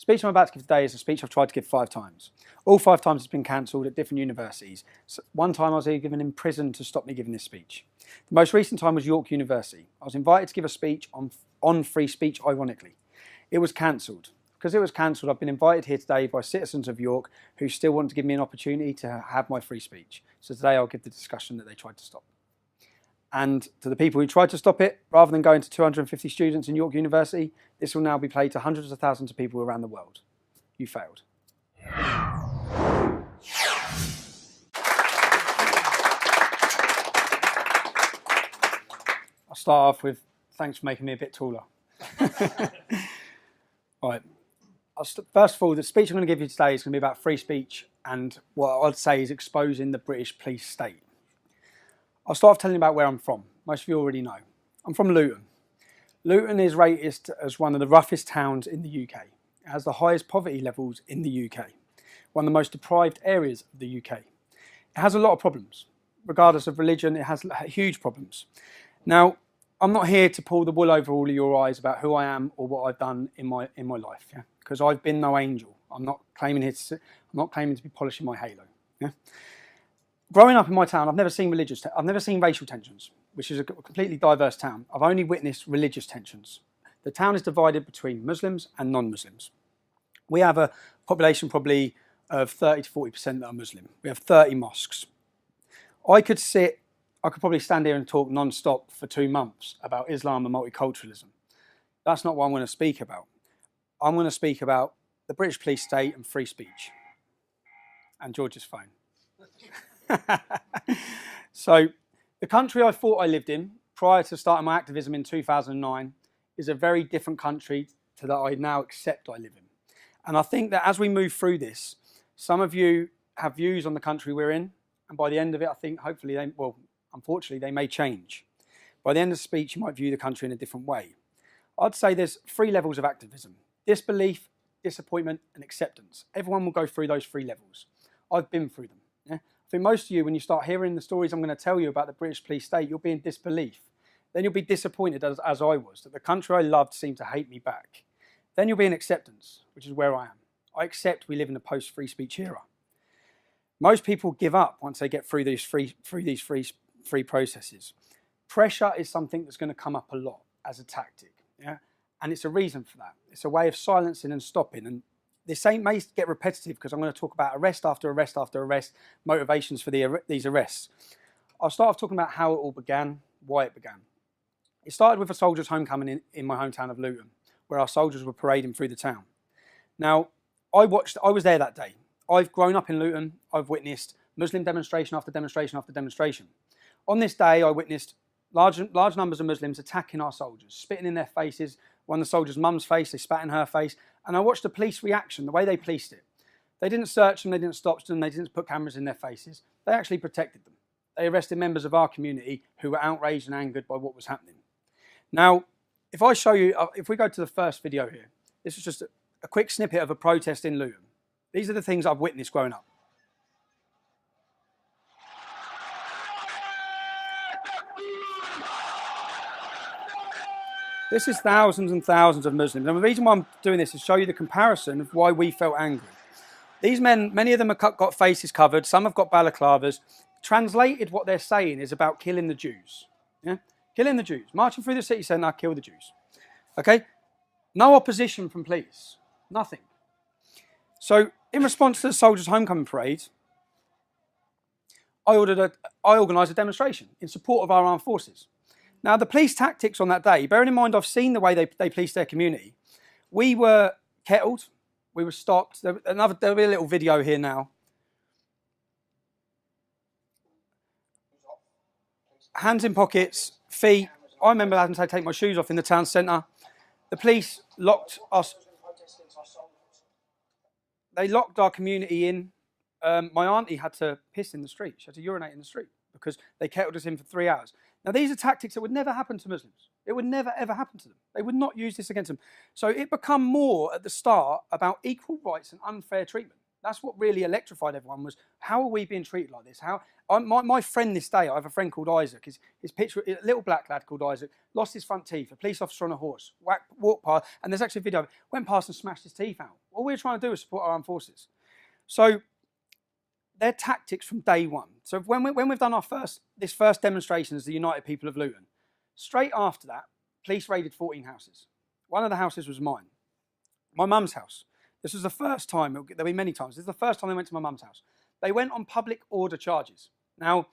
speech I'm about to give today is a speech I've tried to give 5 times. All 5 times it's been cancelled at different universities. So one time I was even given in prison to stop me giving this speech. The most recent time was York University. I was invited to give a speech on free speech, ironically. It was cancelled. Because it was cancelled, I've been invited here today by citizens of York who still want to give me an opportunity to have my free speech. So today I'll give the discussion that they tried to stop. And to the people who tried to stop it, rather than going to 250 students in York University, this will now be played to hundreds of thousands of people around the world. You failed. I'll start off with thanks for making me a bit taller. All right. First of all, the speech I'm going to give you today is going to be about free speech and what I'd say is exposing the British police state. I'll start off telling you about where I'm from. Most of you already know. I'm from Luton. Luton is rated as one of the roughest towns in the UK. It has the highest poverty levels in the UK. One of the most deprived areas of the UK. It has a lot of problems. Regardless of religion, it has huge problems. Now, I'm not here to pull the wool over all of your eyes about who I am or what I've done in my life, yeah? Because I've been no angel. I'm not claiming to be polishing my halo. Yeah? Growing up in my town, I've never seen racial tensions, which is a completely diverse town. I've only witnessed religious tensions. The town is divided between Muslims and non-Muslims. We have a population probably of 30 to 40% that are Muslim. We have 30 mosques. I could probably stand here and talk non-stop for 2 months about Islam and multiculturalism. That's not what I'm going to speak about. I'm going to speak about the British police state and free speech. And George's phone. So, the country I thought I lived in prior to starting my activism in 2009 is a very different country to that I now accept I live in. And I think that as we move through this, some of you have views on the country we're in, and by the end of it, I think hopefully unfortunately, they may change. By the end of the speech, you might view the country in a different way. I'd say there's 3 levels of activism. Disbelief, disappointment, and acceptance. Everyone will go through those 3 levels. I've been through them. Yeah? I think most of you, when you start hearing the stories I'm going to tell you about the British police state, you'll be in disbelief. Then you'll be disappointed, as I was, that the country I loved seemed to hate me back. Then you'll be in acceptance, which is where I am. I accept we live in a post-free speech era. Most people give up once they get through these free processes. Pressure is something that's going to come up a lot as a tactic, yeah? And it's a reason for that. It's a way of silencing and stopping. And this may get repetitive because I'm going to talk about arrest after arrest after arrest, motivations for these arrests. I'll start off talking about how it all began, why it began. It started with a soldiers' homecoming in my hometown of Luton, where our soldiers were parading through the town. Now, I was there that day. I've grown up in Luton. I've witnessed Muslim demonstration after demonstration after demonstration. On this day, I witnessed large numbers of Muslims attacking our soldiers, spitting in their faces. One of the soldiers' mum's face, they spat in her face. And I watched the police reaction, the way they policed it. They didn't search them, they didn't stop them, they didn't put cameras in their faces. They actually protected them. They arrested members of our community who were outraged and angered by what was happening. Now, if we go to the first video here, this is just a quick snippet of a protest in Luton. These are the things I've witnessed growing up. This is thousands and thousands of Muslims. And the reason why I'm doing this is to show you the comparison of why we felt angry. These men, many of them have got faces covered, some have got balaclavas. Translated, what they're saying is about killing the Jews. Yeah? Killing the Jews. Marching through the city saying, "Now kill the Jews." Okay? No opposition from police. Nothing. So, in response to the soldiers' homecoming parade, I organised a demonstration in support of our armed forces. Now, the police tactics on that day, bearing in mind I've seen the way they police their community, we were kettled, we were stopped. There'll be a little video here now. Hands in pockets, feet. I remember having to take my shoes off in the town centre. The police locked us. They locked our community in. My auntie had to piss in the street. She had to urinate in the street because they kettled us in for 3 hours. Now, these are tactics that would never happen to Muslims. It would never, ever happen to them. They would not use this against them. So it became more at the start about equal rights and unfair treatment. That's what really electrified everyone, was how are we being treated like this? My friend this day, I have a friend called Isaac, his picture, a little black lad called Isaac, lost his front teeth, a police officer on a horse, walked past, and there's actually a video of it, went past and smashed his teeth out. All we're trying to do is support our armed forces. So their tactics from day one. So when we've done this first demonstration as the United People of Luton, straight after that, police raided 14 houses. One of the houses was mine, my mum's house. This was the first time, there'll be many times, this is the first time they went to my mum's house. They went on public order charges. Now,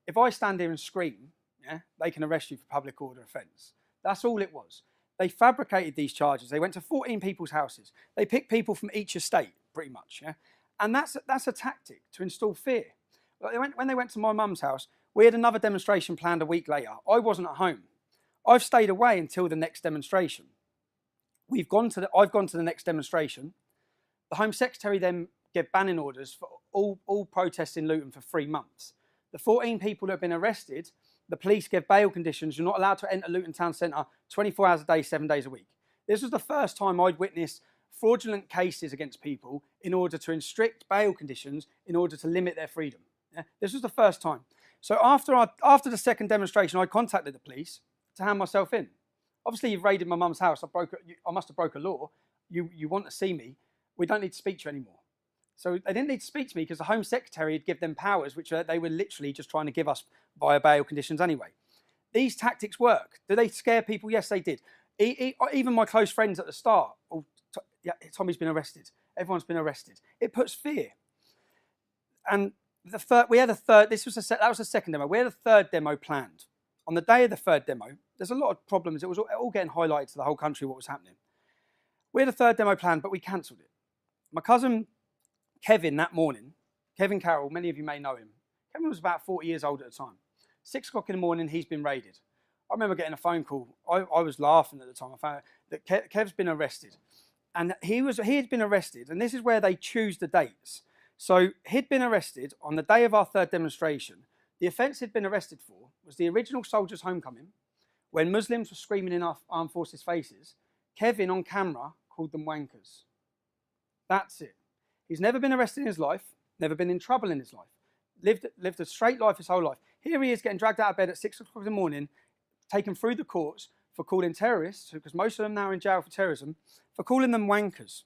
if I stand here and scream, yeah, they can arrest you for public order offence. That's all it was. They fabricated these charges. They went to 14 people's houses. They picked people from each estate, pretty much, yeah? And that's a tactic to install fear. When they went to my mum's house, we had another demonstration planned a week later. I wasn't at home. I've stayed away until the next demonstration. I've gone to the next demonstration. The Home Secretary then gave banning orders for all protests in Luton for 3 months. The 14 people that have been arrested, the police gave bail conditions. You're not allowed to enter Luton Town Centre 24 hours a day, 7 days a week. This was the first time I'd witnessed fraudulent cases against people in order to restrict bail conditions in order to limit their freedom. Yeah? This was the first time. So after the second demonstration, I contacted the police to hand myself in. Obviously, you've raided my mum's house. I must have broke a law. You want to see me. We don't need to speak to you anymore. So they didn't need to speak to me because the Home Secretary had given them powers, which they were literally just trying to give us via bail conditions anyway. These tactics work. Do they scare people? Yes, they did. Even my close friends at the start, yeah, Tommy's been arrested. Everyone's been arrested. It puts fear. And we had a third. That was the second demo. We had a third demo planned. On the day of the third demo, there's a lot of problems. It was all getting highlighted to the whole country what was happening. We had a third demo planned, but we cancelled it. My cousin Kevin that morning, Kevin Carroll, many of you may know him. Kevin was about 40 years old at the time. 6 o'clock in the morning, he's been raided. I remember getting a phone call. I was laughing at the time. I found out that Kev's been arrested. And he had been arrested, and this is where they choose the dates. So he'd been arrested on the day of our third demonstration. The offence he'd been arrested for was the original soldiers' homecoming, when Muslims were screaming in our armed forces' faces. Kevin, on camera, called them wankers. That's it. He's never been arrested in his life, never been in trouble in his life, lived a straight life his whole life. Here he is getting dragged out of bed at 6 o'clock in the morning, taken through the courts for calling terrorists, because most of them now are in jail for terrorism, for calling them wankers.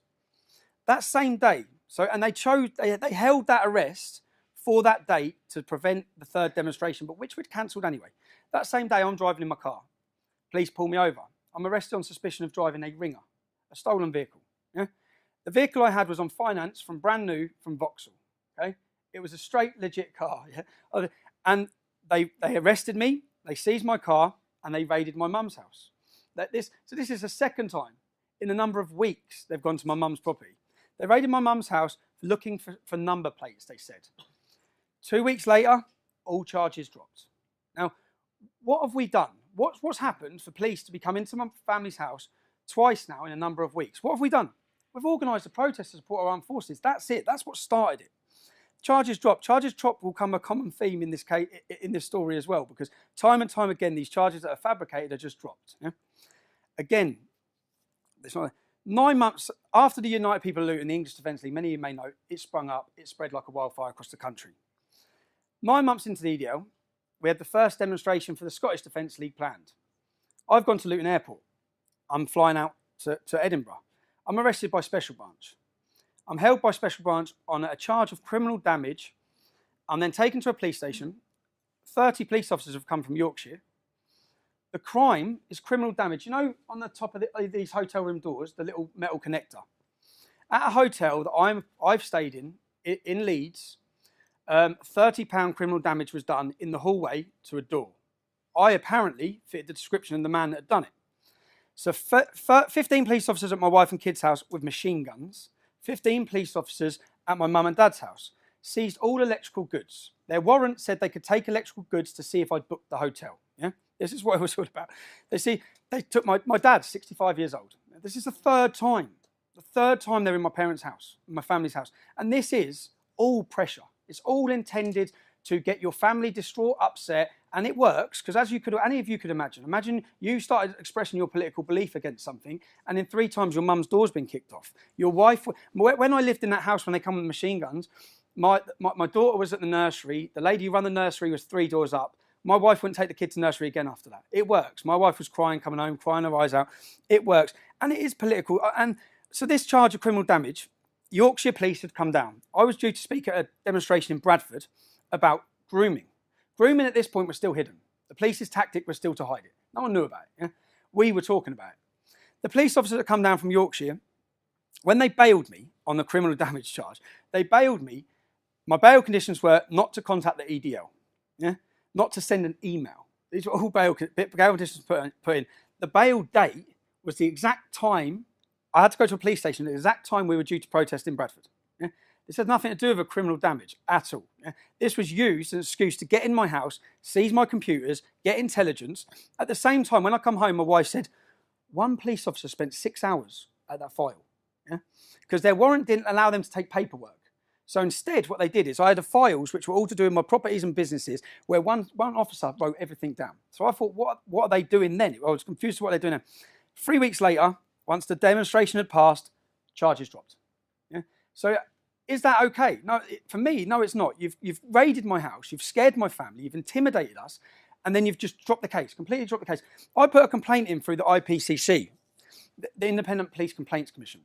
That same day, and they held that arrest for that date to prevent the third demonstration, but which we'd cancelled anyway. That same day, I'm driving in my car. Police pull me over. I'm arrested on suspicion of driving a Ringer, a stolen vehicle. Yeah? The vehicle I had was on finance from brand new from Vauxhall. Okay? It was a straight, legit car. Yeah? And they arrested me, they seized my car, and they raided my mum's house. So this is the second time in a number of weeks they've gone to my mum's property. They raided my mum's house looking for number plates, they said. 2 weeks later, all charges dropped. Now, what have we done? What's happened for police to be coming into my family's house twice now in a number of weeks? What have we done? We've organised a protest to support our armed forces. That's it. That's what started it. Charges drop. Charges drop will come a common theme in this case, in this story as well, because time and time again, these charges that are fabricated are just dropped. Yeah? Again, 9 months after the United People of Luton, the English Defence League, many of you may know, it sprung up, it spread like a wildfire across the country. 9 months into the EDL, we had the first demonstration for the Scottish Defence League planned. I've gone to Luton Airport. I'm flying out to Edinburgh. I'm arrested by Special Branch. I'm held by Special Branch on a charge of criminal damage. I'm then taken to a police station. 30 police officers have come from Yorkshire. The crime is criminal damage. You know, on the top of these hotel room doors, the little metal connector. At a hotel that I've stayed in Leeds, £30 criminal damage was done in the hallway to a door. I apparently fitted the description of the man that had done it. So 15 police officers at my wife and kids' house with machine guns, 15 police officers at my mum and dad's house, seized all electrical goods. Their warrant said they could take electrical goods to see if I'd booked the hotel. Yeah, this is what it was all about. They took my dad, 65 years old. This is the third time they're in my parents' house, my family's house. And this is all pressure. It's all intended to get your family distraught, upset, And it works, because as any of you could imagine you started expressing your political belief against something, and in 3 times your mum's door's been kicked off. Your wife, when I lived in that house when they come with machine guns, my daughter was at the nursery. The lady who ran the nursery was 3 doors up. My wife wouldn't take the kid to nursery again after that. It works. My wife was crying, coming home, crying her eyes out. It works. And it is political. And so this charge of criminal damage, Yorkshire police had come down. I was due to speak at a demonstration in Bradford about grooming. Grooming at this point was still hidden. The police's tactic was still to hide it. No one knew about it. Yeah? We were talking about it. The police officers that come down from Yorkshire, when they bailed me on the criminal damage charge, they bailed me. My bail conditions were not to contact the EDL. Yeah? Not to send an email. These were all bail conditions put in. The bail date was the exact time. I had to go to a police station at the exact time we were due to protest in Bradford. Yeah? This had nothing to do with a criminal damage at all. Yeah? This was used as an excuse to get in my house, seize my computers, get intelligence. At the same time, when I come home, my wife said, one police officer spent 6 hours at that file. Because their warrant didn't allow them to take paperwork. So instead, what they did is I had the files, which were all to do with my properties and businesses, where one officer wrote everything down. So I thought, what are they doing then? I was confused with what they're doing now. 3 weeks later, once the demonstration had passed, charges dropped. Yeah? So is that okay? No, for me, no, it's not. You've raided my house, you've scared my family, you've intimidated us, and then you've just dropped the case, completely dropped the case. I put a complaint in through the IPCC, the Independent Police Complaints Commission,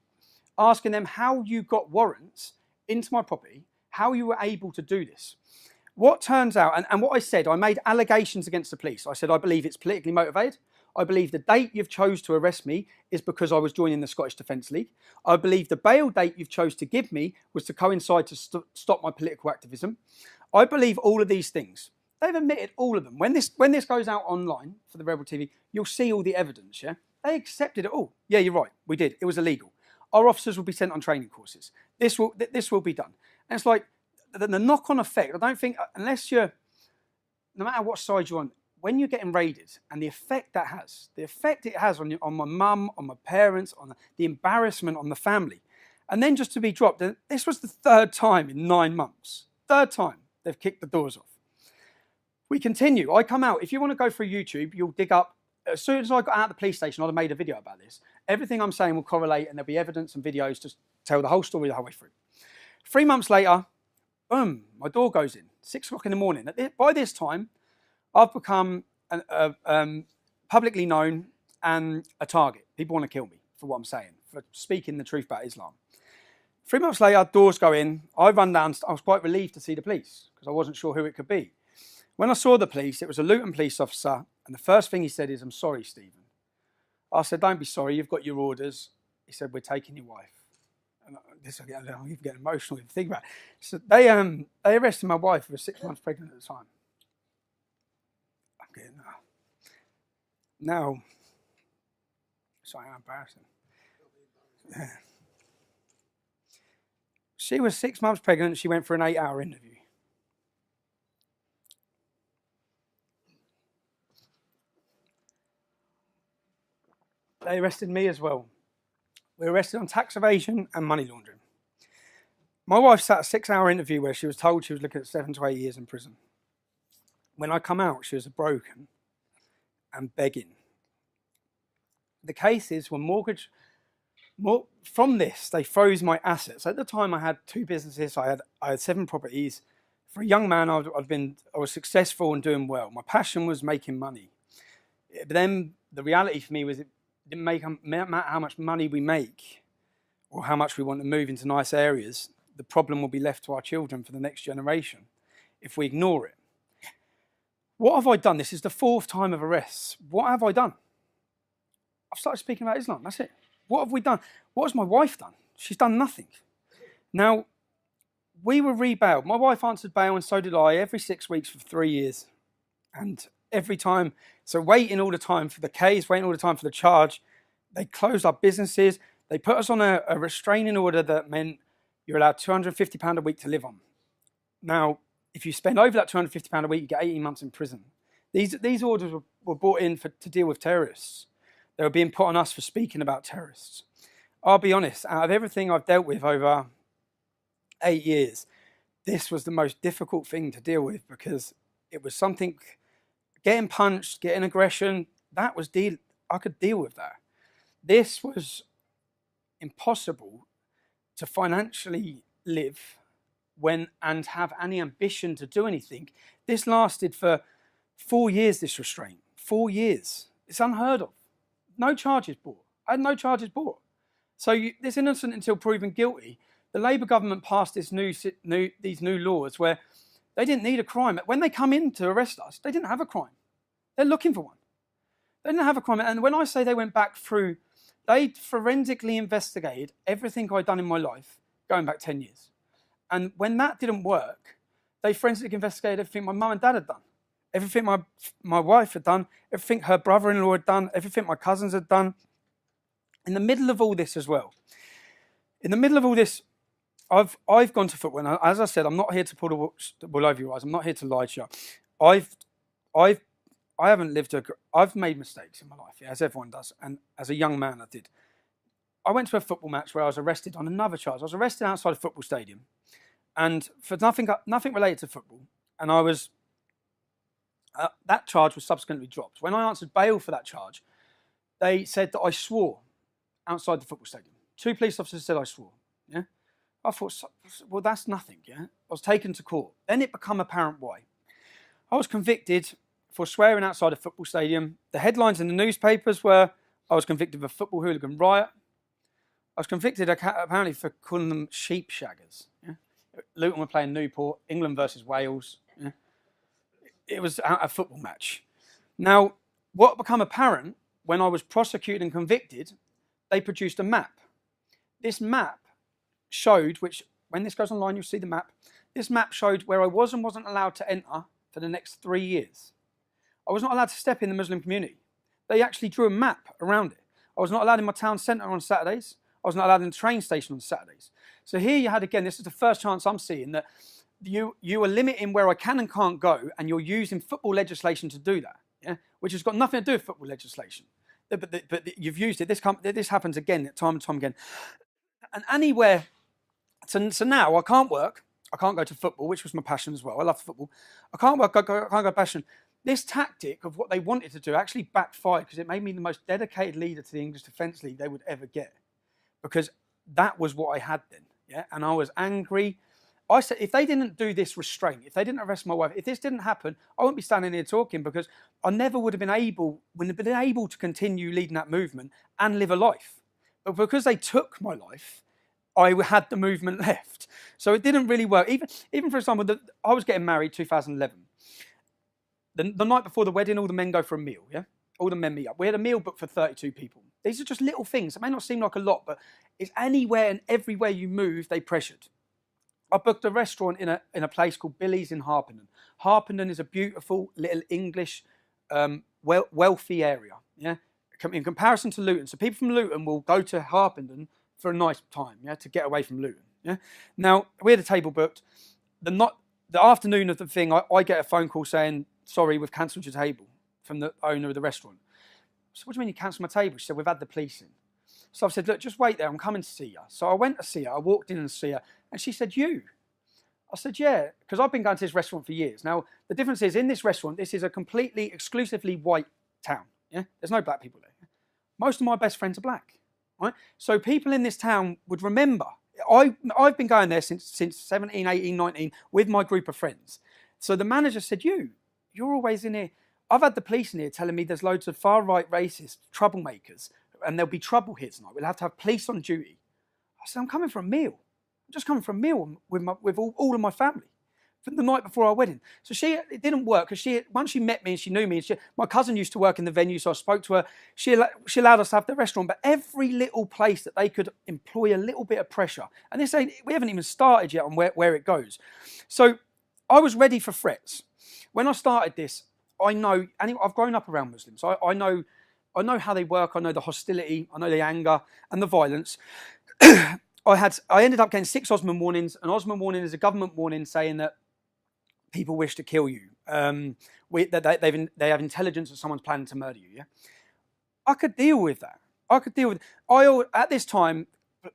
asking them how you got warrants into my property, how you were able to do this. What turns out, and what I said, I made allegations against the police. I said, I believe it's politically motivated. I believe the date you've chose to arrest me is because I was joining the Scottish Defence League. I believe the bail date you've chose to give me was to coincide to stop my political activism. I believe all of these things. They've admitted all of them. When this goes out online for the Rebel TV, you'll see all the evidence, yeah? They accepted it all. Yeah, you're right, we did. It was illegal. Our officers will be sent on training courses. This will be done. And it's like the knock-on effect. I don't think, unless you're, no matter what side you're on, when you're getting raided and the effect it has on my mum, on my parents, on the embarrassment on the family, and then just to be dropped. This was the 3rd time in 9 months. 3rd time they've kicked the doors off. We continue. I come out. If you want to go through YouTube, you'll dig up. As soon as I got out of the police station, I'd have made a video about this. Everything I'm saying will correlate, and there'll be evidence and videos to tell the whole story the whole way through. 3 months later, boom, my door goes in. 6 o'clock in the morning. By this time, I've become publicly known and a target. People want to kill me for what I'm saying, for speaking the truth about Islam. 3 months later, doors go in. I run down. I was quite relieved to see the police because I wasn't sure who it could be. When I saw the police, it was a Luton police officer, and the first thing he said is, "I'm sorry, Stephen." I said, "Don't be sorry, you've got your orders." He said, "We're taking your wife." And I'm even getting emotional if you think about it. So they arrested my wife, who was 6 months pregnant at the time. I'm getting now. Sorry, I'm embarrassing. Yeah. She was 6 months pregnant. She went for an 8-hour interview. They arrested me as well. We were arrested on tax evasion and money laundering. My wife sat a 6-hour interview where she was told she was looking at 7 to 8 years in prison. When I come out, she was broken and begging. The cases were from this, they froze my assets. At the time, I had 2 businesses. I had 7 properties. For a young man, I was successful and doing well. My passion was making money. But then the reality for me was it didn't matter how much money we make or how much we want to move into nice areas. The problem will be left to our children for the next generation if we ignore it. What have I done? This is the 4th time of arrests. What have I done? I've started speaking about Islam. That's it. What have we done? What has my wife done? She's done nothing. Now, we were re-bailed. My wife answered bail and so did I every 6 weeks for 3 years. And every time, so waiting all the time for the case, waiting all the time for the charge. They closed our businesses. They put us on a restraining order that meant you're allowed £250 a week to live on. Now, if you spend over that £250 a week, you get 18 months in prison. These orders were brought in to deal with terrorists. They were being put on us for speaking about terrorists. I'll be honest, out of everything I've dealt with over 8 years, this was the most difficult thing to deal with because it was something getting punched, getting aggression, I could deal with that. This was impossible to financially live and have any ambition to do anything. This lasted for 4 years, this restraint. 4 years. It's unheard of. No charges brought. I had no charges brought. So this innocent until proven guilty. The Labour government passed these new laws where they didn't need a crime. When they come in to arrest us, they didn't have a crime. They're looking for one. They didn't have a crime. And when I say they went back through, they forensically investigated everything I'd done in my life, going back 10 years. And when that didn't work, they forensically investigated everything my mum and dad had done. Everything my wife had done, everything her brother-in-law had done, everything my cousins had done. In the middle of all this as well, in the middle of all this, I've gone to football. And as I said, I'm not here to pull the wool over your eyes. I'm not here to lie to you. I haven't lived I've made mistakes in my life, yeah, as everyone does. And as a young man, I did. I went to a football match where I was arrested on another charge. I was arrested outside a football stadium, and for nothing related to football. And I was that charge was subsequently dropped. When I answered bail for that charge, they said that I swore outside the football stadium. 2 police officers said I swore. Yeah, I thought, well, that's nothing. Yeah, I was taken to court. Then it became apparent why. I was convicted for swearing outside a football stadium. The headlines in the newspapers were I was convicted of a football hooligan riot. I was convicted apparently for calling them sheep shaggers. Yeah? Luton were playing Newport, England versus Wales. Yeah? It was a football match. Now, what became apparent when I was prosecuted and convicted, they produced a map. This map showed, which when this goes online, you'll see the map. This map showed where I was and wasn't allowed to enter for the next 3 years. I was not allowed to step in the Muslim community. They actually drew a map around it. I was not allowed in my town centre on Saturdays. I was not allowed in the train station on Saturdays. So here you had, again, this is the first chance I'm seeing that you are limiting where I can and can't go, and you're using football legislation to do that, yeah? Which has got nothing to do with football legislation. But you've used it. This happens again, time and time again. And anywhere, so now I can't work. I can't go to football, which was my passion as well. I love football. I can't work. I can't go passion. This tactic of what they wanted to do actually backfired because it made me the most dedicated leader to the English Defence League they would ever get. Because that was what I had then, yeah? And I was angry. I said, if they didn't do this restraint, if they didn't arrest my wife, if this didn't happen, I wouldn't be standing here talking because I never would have been able to continue leading that movement and live a life. But because they took my life, I had the movement left. So it didn't really work. Even for example, I was getting married 2011. The night before the wedding, all the men go for a meal, yeah? All the men meet up. We had a meal booked for 32 people. These are just little things. It may not seem like a lot, but it's anywhere and everywhere you move, they pressured. I booked a restaurant in a place called Billy's in Harpenden. Harpenden is a beautiful little English, wealthy area, yeah? In comparison to Luton. So people from Luton will go to Harpenden for a nice time, yeah, to get away from Luton, yeah? Now, we had a table booked. The afternoon of the thing, I get a phone call saying, sorry, we've cancelled your table, from the owner of the restaurant. So what do you mean you cancelled my table? She said, we've had the police in. So I said, look, just wait there, I'm coming to see you. So I went to see her, I walked in and see her, and she said, you? I said, yeah, because I've been going to this restaurant for years. Now, the difference is, in this restaurant, this is a completely, exclusively white town, yeah? There's no black people there. Most of my best friends are black, right? So people in this town would remember. I've been going there since 17, 18, 19 with my group of friends. So the manager said, you're always in here. I've had the police in here telling me there's loads of far-right racist troublemakers and there'll be trouble here tonight. We'll have to have police on duty. I said, I'm coming for a meal. I'm just coming for a meal with all of my family from the night before our wedding. So it didn't work because once she met me and she knew me, my cousin used to work in the venue, so I spoke to her. She allowed us to have the restaurant, but every little place that they could employ a little bit of pressure. And we haven't even started yet on where it goes. So I was ready for threats. When I started this, I've grown up around Muslims. I know how they work. I know the hostility. I know the anger and the violence. I ended up getting 6 Osman warnings. An Osman warning is a government warning saying that people wish to kill you. That they have intelligence that someone's planning to murder you. Yeah, I could deal with that. At this time,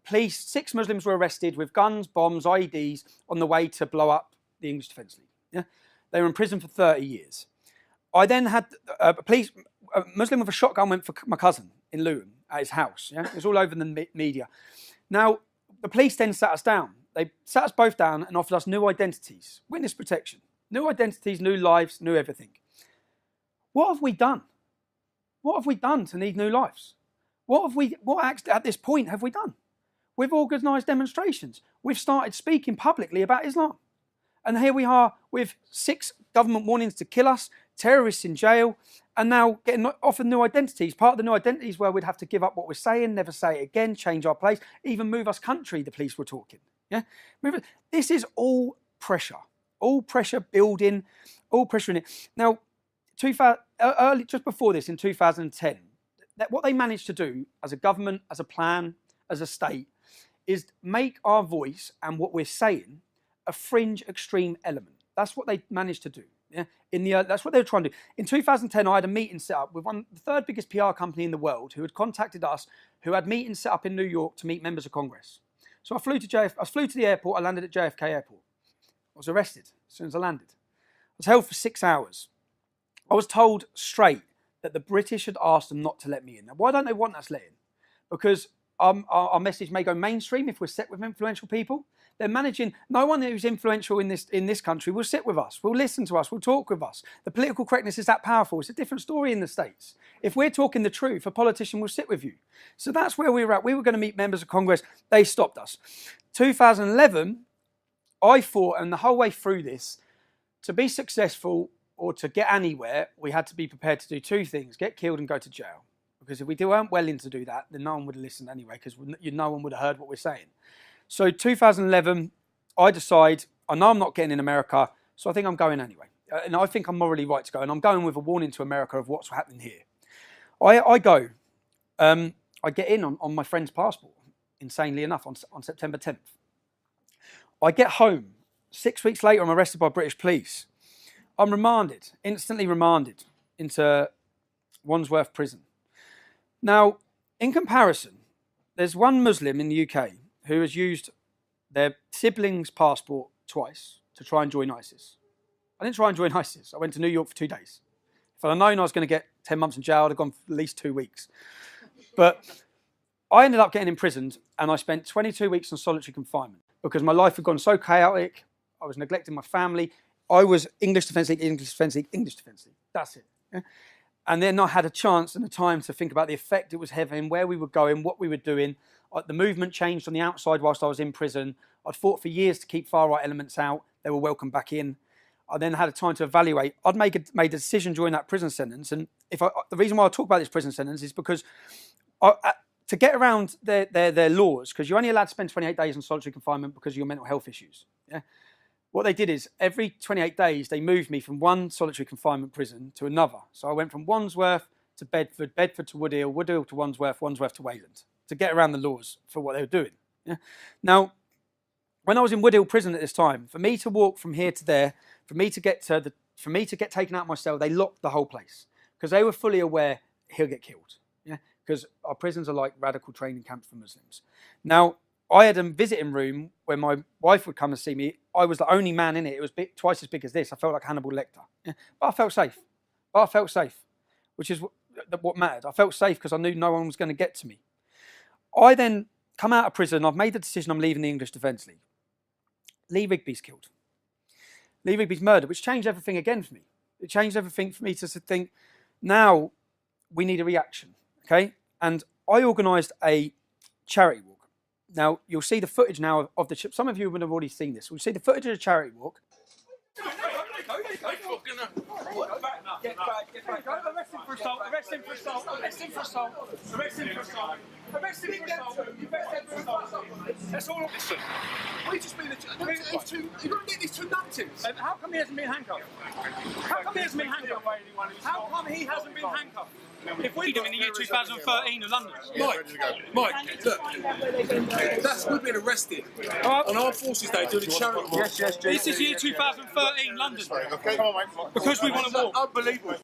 6 Muslims were arrested with guns, bombs, IEDs on the way to blow up the English Defence League. Yeah, they were in prison for 30 years. I then had a Muslim with a shotgun went for my cousin in Luton at his house. Yeah, it was all over the media. Now, the police then sat us down. They sat us both down and offered us new identities, witness protection, new identities, new lives, new everything. What have we done? What have we done to need new lives? What acts at this point have we done? We've organised demonstrations. We've started speaking publicly about Islam. And here we are with 6 government warnings to kill us, terrorists in jail, and now getting offered new identities. Part of the new identities where we'd have to give up what we're saying, never say it again, change our place, even move us country, the police were talking. Yeah, this is all pressure building, all pressure in it. Now, just before this, in 2010, what they managed to do as a government, as a plan, as a state, is make our voice and what we're saying a fringe extreme element. That's what they managed to do. Yeah? That's what they were trying to do. In 2010, I had a meeting set up with the 3rd biggest PR company in the world who had contacted us, who had meetings set up in New York to meet members of Congress. So I flew to the airport, I landed at JFK Airport. I was arrested as soon as I landed. I was held for 6 hours. I was told straight that the British had asked them not to let me in. Now, why don't they want us let in? Because our message may go mainstream if we're set with influential people. They're managing, no one who's influential in this country will sit with us, will listen to us, will talk with us. The political correctness is that powerful. It's a different story in the States. If we're talking the truth, a politician will sit with you. So that's where we were at. We were going to meet members of Congress. They stopped us. 2011, I thought, and the whole way through this, to be successful or to get anywhere, we had to be prepared to do 2 things, get killed and go to jail. Because if we weren't willing to do that, then no one would have listened anyway, because no one would have heard what we're saying. So 2011, I decide, I know I'm not getting in America, so I think I'm going anyway. And I think I'm morally right to go. And I'm going with a warning to America of what's happening here. I go. I get in on my friend's passport, insanely enough, on September 10th. I get home. 6 weeks later, I'm arrested by British police. I'm remanded, instantly remanded, into Wandsworth Prison. Now, in comparison, there's one Muslim in the UK who has used their sibling's passport twice to try and join ISIS. I didn't try and join ISIS. I went to New York for 2 days. If I'd have known I was going to get 10 months in jail, I'd have gone for at least 2 weeks. But I ended up getting imprisoned, and I spent 22 weeks in solitary confinement because my life had gone so chaotic. I was neglecting my family. I was English Defence League, English Defence League, English Defence League. That's it. Yeah? And then I had a chance and a time to think about the effect it was having, where we were going, what we were doing. The movement changed on the outside whilst I was in prison. I'd fought for years to keep far-right elements out. They were welcomed back in. I then had a time to evaluate. I'd made a decision during that prison sentence. And the reason why I talk about this prison sentence is because to get around their laws, because you're only allowed to spend 28 days in solitary confinement because of your mental health issues. Yeah. What they did is every 28 days, they moved me from one solitary confinement prison to another. So I went from Wandsworth to Bedford, Bedford to Woodhill, Woodhill to Wandsworth, Wandsworth to Wayland, to get around the laws for what they were doing. Yeah? Now, when I was in Woodhill prison at this time, for me to walk from here to there, for me to get taken out of my cell, they locked the whole place because they were fully aware he'll get killed. Yeah, because our prisons are like radical training camps for Muslims. Now, I had a visiting room where my wife would come and see me. I was the only man in it. It was twice as big as this. I felt like Hannibal Lecter. Yeah? But I felt safe. Which is what mattered. I felt safe because I knew no one was going to get to me. I then come out of prison. I've made the decision I'm leaving the English Defence League. Lee Rigby's killed. Lee Rigby's murdered, which changed everything again for me. It changed everything for me to think, now we need a reaction, okay? And I organised a charity walk. Now, you'll see the footage now of the... Some of you would have already seen this. We'll see the footage of the charity walk. Get back. Arrest him for assault. Arrest him for assault. Arrest him for assault. Arrest him for assault. Arrest him for assault. That's all. Listen, we just been... You've got to get these 2 numptins. How come he hasn't been handcuffed? How come he hasn't been handcuffed? How come he hasn't been handcuffed? If we do in the year 2013 in London. Mike, look, we've been arrested on Armed Forces Day doing a charity walk. Yes. This is year 2013 London. Okay, come on, mate. Because we want to walk. Unbelievable.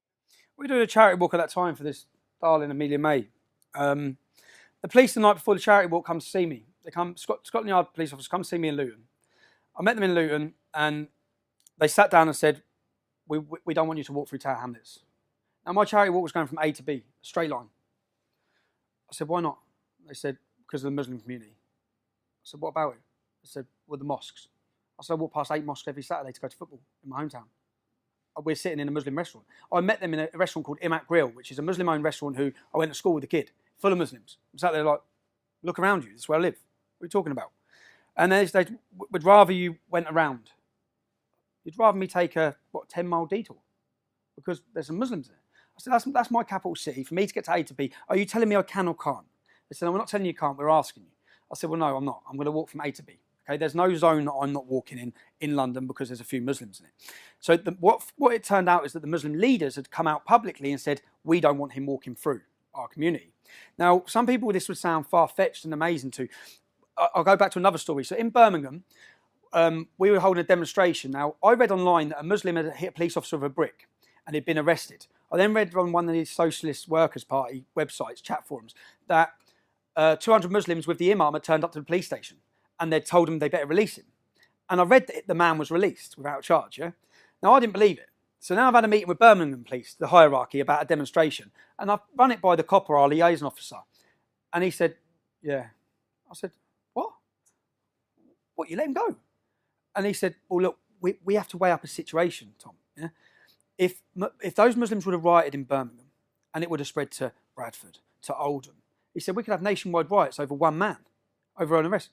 We did a charity walk at that time for this darling Amelia May. The police the night before the charity walk come to see me. They come, Scotland Yard police officers come see me in Luton. I met them in Luton and they sat down and said, we don't want you to walk through Tower Hamlets. Now, my charity walk was going from A to B, a straight line. I said, why not? They said, because of the Muslim community. I said, what about it? They said, well, the mosques. I said, I walk past 8 mosques every Saturday to go to football in my hometown. We're sitting in a Muslim restaurant. I met them in a restaurant called Imak Grill, which is a Muslim-owned restaurant who I went to school with a kid, full of Muslims. I sat there like, look around you, this is where I live. What are you talking about? And they would rather you went around. You'd rather me take a, 10-mile detour because there's some Muslims there. I said, that's my capital city. For me to get to A to B, are you telling me I can or can't? They said, no, we're not telling you can't, we're asking you. I said, well, no, I'm not. I'm going to walk from A to B. Okay, there's no zone that I'm not walking in London because there's a few Muslims in it. So what it turned out is that the Muslim leaders had come out publicly and said, we don't want him walking through our community. Now, some people, this would sound far-fetched and amazing to. I'll go back to another story. So in Birmingham, we were holding a demonstration. Now, I read online that a Muslim had hit a police officer with a brick and he'd been arrested. I then read on one of the Socialist Workers' Party websites, chat forums, that 200 Muslims with the imam had turned up to the police station and they'd told him they better release him. And I read that the man was released without charge, yeah? Now, I didn't believe it. So now I've had a meeting with Birmingham Police, the hierarchy, about a demonstration. And I've run it by the copper, our liaison officer. And he said, yeah. I said, what? What, you let him go? And he said, well, look, we have to weigh up a situation, Tom. Yeah? If those Muslims would have rioted in Birmingham and it would have spread to Bradford, to Oldham, he said, we could have nationwide riots over one man, over an arrest.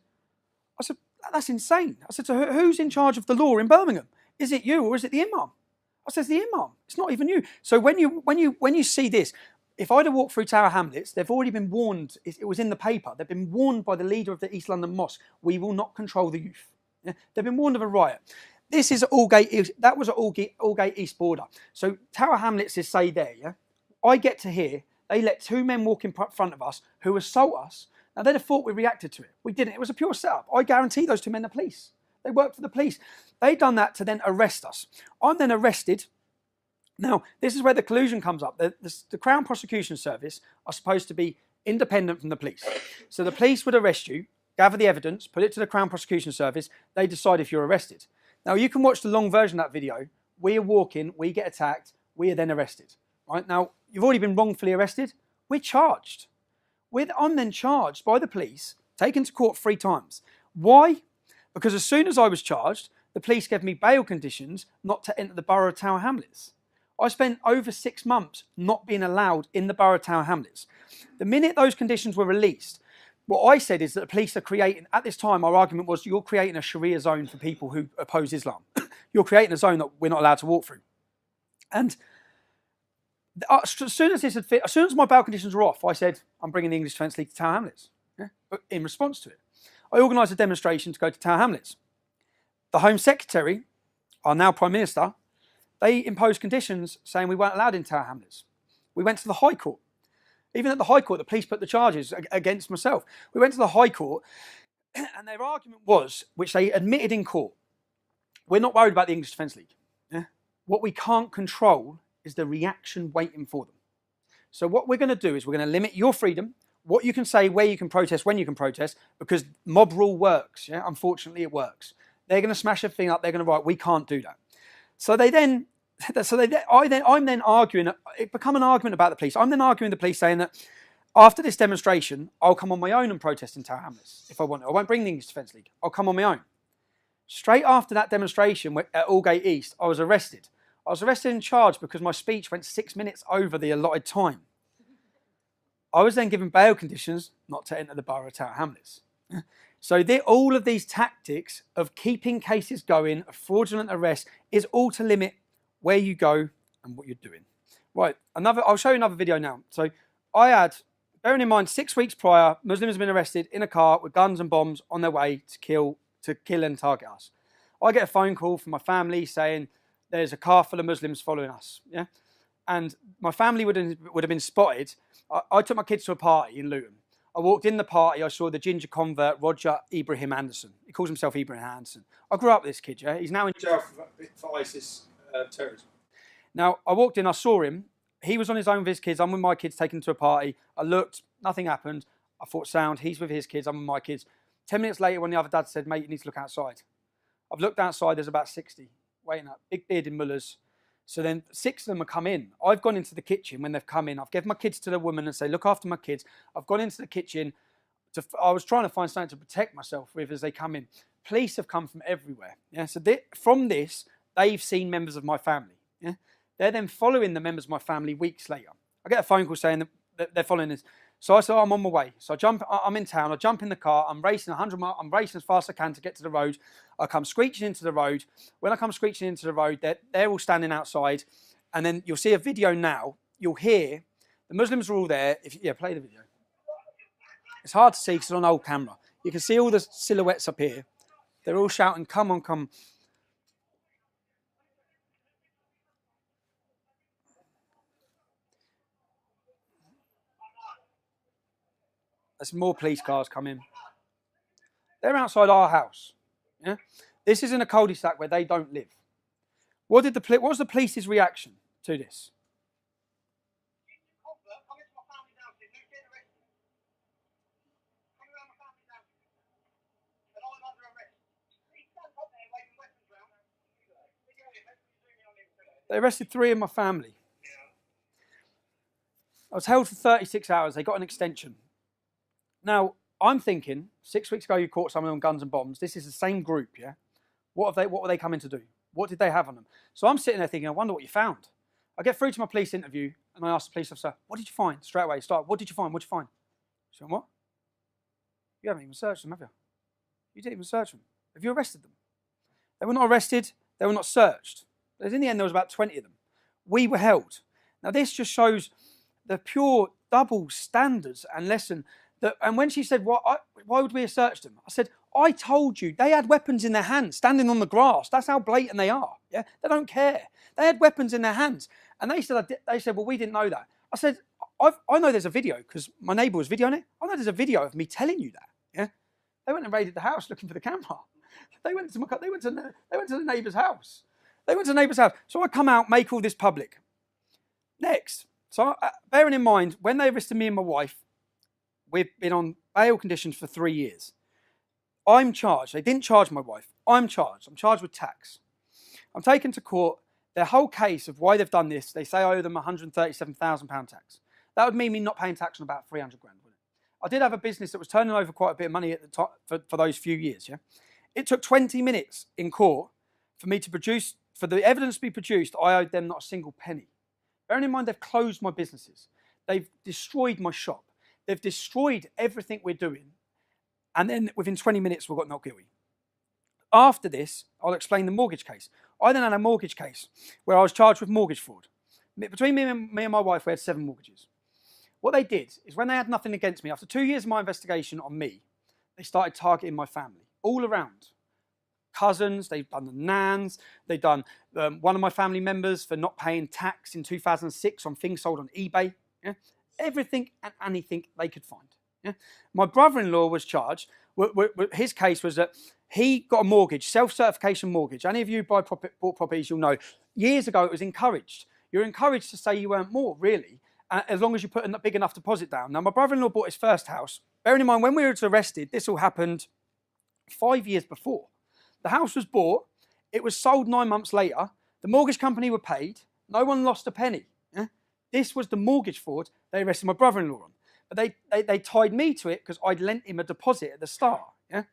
I said, that's insane. I said, so who's in charge of the law in Birmingham? Is it you or is it the imam? I said, it's the imam. It's not even you. So when you see this, if I'd have walked through Tower Hamlets, they've already been warned. It was in the paper. They've been warned by the leader of the East London Mosque. We will not control the youth. Yeah? They've been warned of a riot. This is Aldgate. That was at Aldgate East Border. So Tower Hamlets is say there. Yeah, I get to hear they let 2 men walk in front of us who assault us. Now they'd have thought we reacted to it. We didn't. It was a pure setup. I guarantee those 2 men are police. They worked for the police. They'd done that to then arrest us. I'm then arrested. Now, this is where the collusion comes up. The Crown Prosecution Service are supposed to be independent from the police. So the police would arrest you, gather the evidence, put it to the Crown Prosecution Service. They decide if you're arrested. Now, you can watch the long version of that video. We are walking, we get attacked, we are then arrested. Right? Now, you've already been wrongfully arrested. We're charged. I'm then charged by the police, taken to court 3 times. Why? Because as soon as I was charged, the police gave me bail conditions not to enter the borough of Tower Hamlets. I spent over 6 months not being allowed in the borough of Tower Hamlets. The minute those conditions were released, what I said is that the police are creating, at this time, our argument was you're creating a Shariah zone for people who oppose Islam. You're creating a zone that we're not allowed to walk through. And as soon as my bail conditions were off, I said, I'm bringing the English Defence League to Tower Hamlets. Yeah? But in response to it, I organised a demonstration to go to Tower Hamlets. The Home Secretary, our now Prime Minister, they imposed conditions saying we weren't allowed in Tower Hamlets. We went to the High Court. Even at the High Court, the police put the charges against myself. We went to the High Court, and their argument was, which they admitted in court, we're not worried about the English Defence League. Yeah? What we can't control is the reaction waiting for them. So what we're going to do is we're going to limit your freedom, what you can say, where you can protest, when you can protest, because mob rule works. Yeah? Unfortunately, it works. They're going to smash everything up. They're going to write, we can't do that. I'm then arguing, it become an argument about the police. I'm then arguing with the police saying that after this demonstration, I'll come on my own and protest in Tower Hamlets if I want to. I won't bring the English Defence League. I'll come on my own. Straight after that demonstration at Aldgate East, I was arrested. I was arrested and charged because my speech went 6 minutes over the allotted time. I was then given bail conditions not to enter the borough of Tower Hamlets. So all of these tactics of keeping cases going, of fraudulent arrest, is all to limit where you go and what you're doing. Right, I'll show you another video now. So I had, bearing in mind, 6 weeks prior, Muslims have been arrested in a car with guns and bombs on their way to kill and target us. I get a phone call from my family saying there's a car full of Muslims following us. Yeah, and my family would have been spotted. I took my kids to a party in Luton. I walked in the party, I saw the ginger convert, Roger Ibrahim Anderson. He calls himself Ibrahim Anderson. I grew up with this kid, yeah? He's now in jail for ISIS terrorism. Now, I walked in, I saw him. He was on his own with his kids. I'm with my kids taken to a party. I looked, nothing happened. I thought, sound, he's with his kids, I'm with my kids. 10 minutes later, when the other dad said, mate, you need to look outside. I've looked outside, there's about 60 waiting up. Big bearded mullahs. So then 6 of them have come in. I've gone into the kitchen when they've come in. I've given my kids to the woman and say, look after my kids. I've gone into the kitchen. I was trying to find something to protect myself with as they come in. Police have come from everywhere. Yeah. So from this, they've seen members of my family. Yeah. They're then following the members of my family weeks later. I get a phone call saying that they're following this. So I said, I'm on my way. So I'm in town. I jump in the car. I'm racing 100 miles. I'm racing as fast as I can to get to the road. I come screeching into the road. When I come screeching into the road, they're all standing outside. And then you'll see a video now. You'll hear the Muslims are all there. Play the video. It's hard to see because it's on old camera. You can see all the silhouettes up here. They're all shouting, come on, come. There's more police cars coming. They're outside our house. Yeah? This is in a cul-de-sac where they don't live. What was the police's reaction to this? They arrested 3 of my family. I was held for 36 hours. They got an extension. Now, I'm thinking, 6 weeks ago you caught someone on guns and bombs. This is the same group, yeah? What were they coming to do? What did they have on them? So I'm sitting there thinking, I wonder what you found. I get through to my police interview and I ask the police officer, what did you find? Straight away, what did you find? What did you find? She went, what? You haven't even searched them, have you? You didn't even search them. Have you arrested them? They were not arrested. They were not searched. In the end, there was about 20 of them. We were held. Now, this just shows the pure double standards and lesson. And when she said, why would we have searched them? I said, I told you, they had weapons in their hands, standing on the grass. That's how blatant they are. Yeah, they don't care. They had weapons in their hands. And they said, well, we didn't know that. I said, I know there's a video because my neighbour was videoing it. I know there's a video of me telling you that. Yeah, they went and raided the house looking for the camera. They went to the neighbour's house. They went to the neighbour's house. So I come out, make all this public. Next, so bearing in mind, when they arrested me and my wife, we've been on bail conditions for 3 years. I'm charged. They didn't charge my wife. I'm charged. I'm charged with tax. I'm taken to court. Their whole case of why they've done this, they say I owe them £137,000 tax. That would mean me not paying tax on about 300 grand, wouldn't it? I did have a business that was turning over quite a bit of money at the top for those few years, yeah? It took 20 minutes in court for me to produce, for the evidence to be produced. I owed them not a single penny. Bearing in mind, they've closed my businesses. They've destroyed my shop. They've destroyed everything we're doing. And then within 20 minutes, we got not guilty. After this, I'll explain the mortgage case. I then had a mortgage case where I was charged with mortgage fraud. Between me and my wife, we had 7 mortgages. What they did is when they had nothing against me, after 2 years of my investigation on me, they started targeting my family all around. Cousins, they've done the nans, they've done one of my family members for not paying tax in 2006 on things sold on eBay. Yeah? Everything and anything they could find. Yeah? My brother-in-law was charged. His case was that he got a mortgage, self-certification mortgage. Any of you bought properties, you'll know. Years ago, it was encouraged. You're encouraged to say you earned more, really, as long as you put a big enough deposit down. Now, my brother-in-law bought his first house. Bearing in mind, when we were arrested, this all happened 5 years before. The house was bought. It was sold 9 months later. The mortgage company were paid. No one lost a penny. Yeah? This was the mortgage fraud they arrested my brother-in-law on. But they tied me to it because I'd lent him a deposit at the start. Yeah?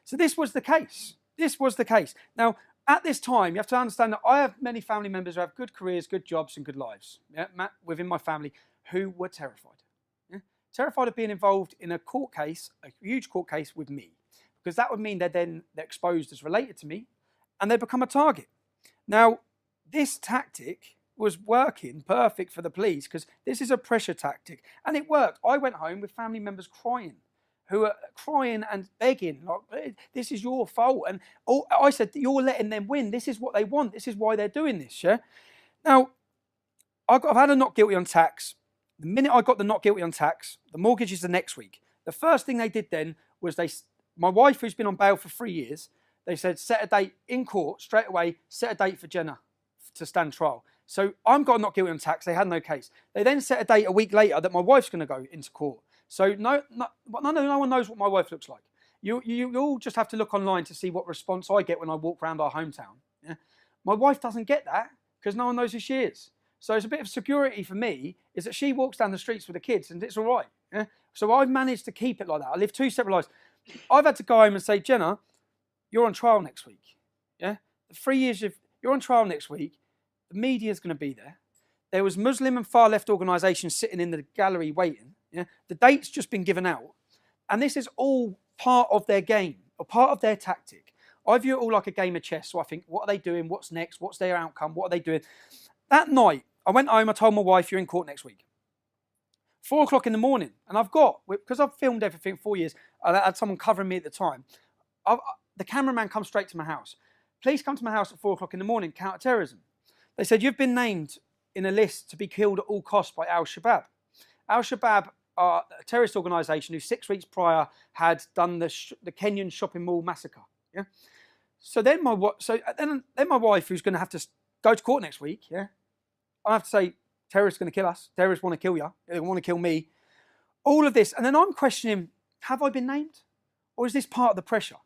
So this was the case. This was the case. Now, at this time, you have to understand that I have many family members who have good careers, good jobs, and good lives, yeah, within my family, who were terrified. Yeah? Terrified of being involved in a court case, a huge court case with me, because that would mean they're exposed as related to me, and they become a target. Now, this tactic was working perfect for the police because this is a pressure tactic, and it worked. I went home with family members crying, who are crying and begging, like, this is your fault. And I said, you're letting them win. This is what they want. This is why they're doing this, yeah? Now, I've had a not guilty on tax. The minute I got the not guilty on tax, the mortgage is the next week. The first thing they did then was my wife, who's been on bail for 3 years, they said, set a date in court straight away, set a date for Jenna to stand trial. So I'm got not guilty on tax. They had no case. They then set a date a week later that my wife's going to go into court. So no one knows what my wife looks like. You all just have to look online to see what response I get when I walk around our hometown. Yeah? My wife doesn't get that because no one knows who she is. So it's a bit of security for me is that she walks down the streets with the kids and it's all right. Yeah? So I've managed to keep it like that. I live 2 separate lives. I've had to go home and say, Jenna, you're on trial next week. Yeah, the 3 years you're on trial next week. The media's going to be there. There was Muslim and far left organisations sitting in the gallery waiting. Yeah, the date's just been given out, and this is all part of their game or part of their tactic. I view it all like a game of chess. So I think, what are they doing? What's next? What's their outcome? What are they doing? That night, I went home. I told my wife, "You're in court next week." 4 o'clock in the morning, and because I've filmed everything 4 years. I had someone covering me at the time. The cameraman comes straight to my house. Police come to my house at 4 o'clock in the morning, counter-terrorism. They said, you've been named in a list to be killed at all costs by Al-Shabaab. Al-Shabaab are a terrorist organisation who 6 weeks prior had done the Kenyan shopping mall massacre. Yeah. So then my wife, who's going to have to go to court next week, yeah, I have to say, terrorists are going to kill us. Terrorists want to kill you. They want to kill me. All of this, and then I'm questioning, have I been named, or is this part of the pressure?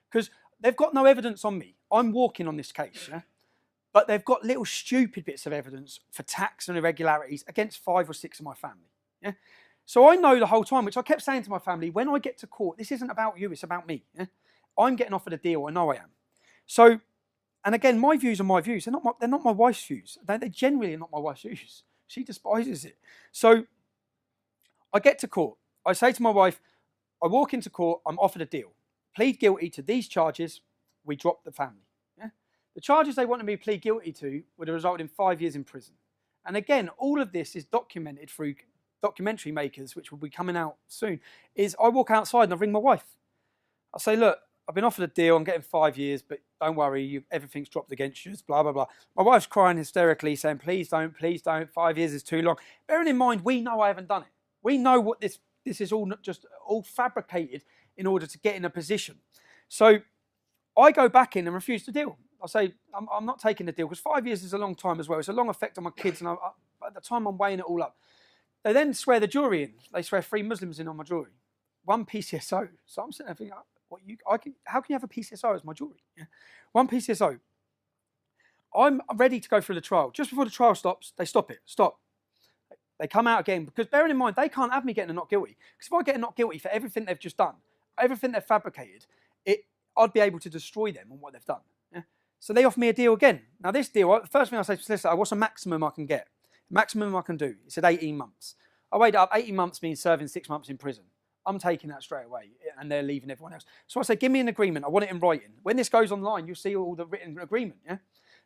Because they've got no evidence on me. I'm walking on this case, yeah? But they've got little stupid bits of evidence for tax and irregularities against 5 or 6 of my family. Yeah? So I know the whole time, which I kept saying to my family, when I get to court, this isn't about you, it's about me. Yeah? I'm getting offered a deal, I know I am. So, and again, my views are my views. They're not my wife's views. They generally are not my wife's views. She despises it. So I get to court. I say to my wife, I walk into court, I'm offered a deal. Plead guilty to these charges, we drop the family. Yeah? The charges they wanted me to plead guilty to would have resulted in 5 years in prison. And again, all of this is documented through documentary makers, which will be coming out soon, is I walk outside and I ring my wife. I say, look, I've been offered a deal, I'm getting 5 years, but don't worry, everything's dropped against you, blah, blah, blah. My wife's crying hysterically, saying, please don't, 5 years is too long. Bearing in mind, we know I haven't done it. We know what this is all fabricated in order to get in a position. So I go back in and refuse the deal. I say, I'm not taking the deal, because 5 years is a long time as well. It's a long effect on my kids, and at the time I'm weighing it all up. They then swear the jury in. They swear 3 Muslims in on my jury. 1 PCSO. So I'm sitting there thinking, how can you have a PCSO as my jury? Yeah. 1 PCSO. I'm ready to go through the trial. Just before the trial stops, they stop it. Stop. They come out again, because bearing in mind, they can't have me getting a not guilty. Because if I get a not guilty for everything they've just done, everything they've fabricated, I'd be able to destroy them on what they've done. Yeah? So they offer me a deal again. Now this deal, the first thing I say to the solicitor, what's the maximum I can get? Maximum I can do. He said 18 months. I weighed it up. 18 months means serving 6 months in prison. I'm taking that straight away, and they're leaving everyone else. So I said, give me an agreement. I want it in writing. When this goes online, you'll see all the written agreement. Yeah?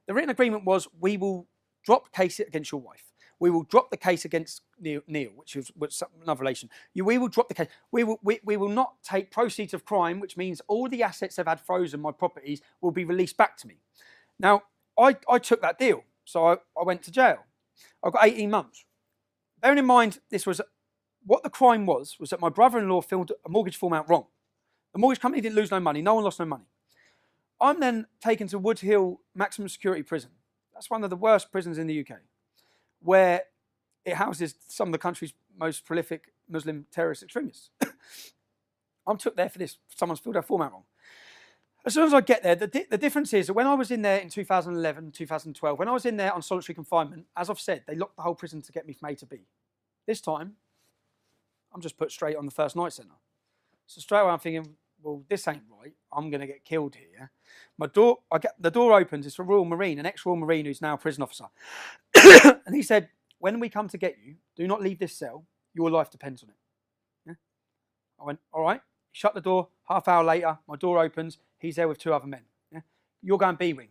The written agreement was, we will drop the case against your wife. We will drop the case against Neil, which was another relation. We will drop the case. We will not take proceeds of crime, which means all the assets they've had frozen, my properties, will be released back to me. Now, I took that deal, so I went to jail. I got 18 months. Bearing in mind, what the crime was that my brother-in-law filled a mortgage form out wrong. The mortgage company didn't lose no money. No one lost no money. I'm then taken to Wood Hill Maximum Security Prison. That's one of the worst prisons in the UK, where it houses some of the country's most prolific Muslim terrorist extremists. I'm took there for this. Someone's filled their form out wrong. As soon as I get there, the difference is that when I was in there in 2011, 2012, when I was in there on solitary confinement, as I've said, they locked the whole prison to get me from A to B. This time, I'm just put straight on the first night centre. So straight away I'm thinking, well, this ain't right. I'm going to get killed here. The door opens. It's a Royal Marine, an ex-Royal Marine who's now a prison officer. And he said, when we come to get you, do not leave this cell. Your life depends on it. Yeah? I went, all right. Shut the door. Half hour later, my door opens. He's there with 2 other men. Yeah? You're going B-wing.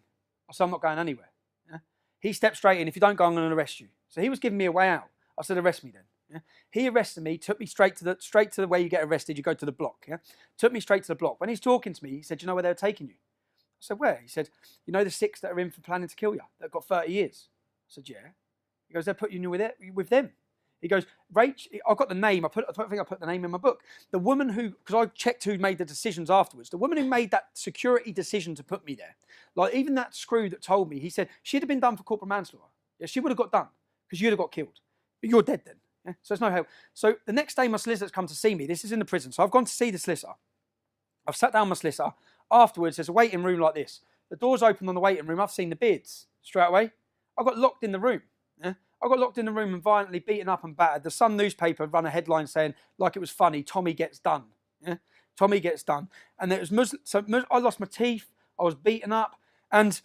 I said, I'm not going anywhere. Yeah? He stepped straight in. If you don't go, I'm going to arrest you. So he was giving me a way out. I said, arrest me then. Yeah? He arrested me, took me straight to the way you get arrested. You go to the block. Yeah? Took me straight to the block. When he's talking to me, he said, you know where they were taking you? I said, where? He said, you know the 6 that are in for planning to kill you, that got 30 years? I said, yeah. He goes, they're putting you with them. He goes, Rach, I got the name. I don't think I put the name in my book. The woman who, because I checked who made the decisions afterwards, the woman who made that security decision to put me there, like even that screw that told me, he said, she'd have been done for corporal manslaughter. Yeah, she would have got done because you'd have got killed. But you're dead then. Yeah? So there's no help. So the next day my solicitor's come to see me. This is in the prison. So I've gone to see the solicitor. I've sat down with my solicitor. Afterwards, there's a waiting room like this. The door's open on the waiting room. I've seen the beards straight away. I got locked in the room. Yeah? I got locked in the room and violently beaten up and battered. The Sun newspaper run a headline saying, like it was funny, Tommy gets done. Yeah? Tommy gets done. And it was Muslim. So I lost my teeth. I was beaten up. And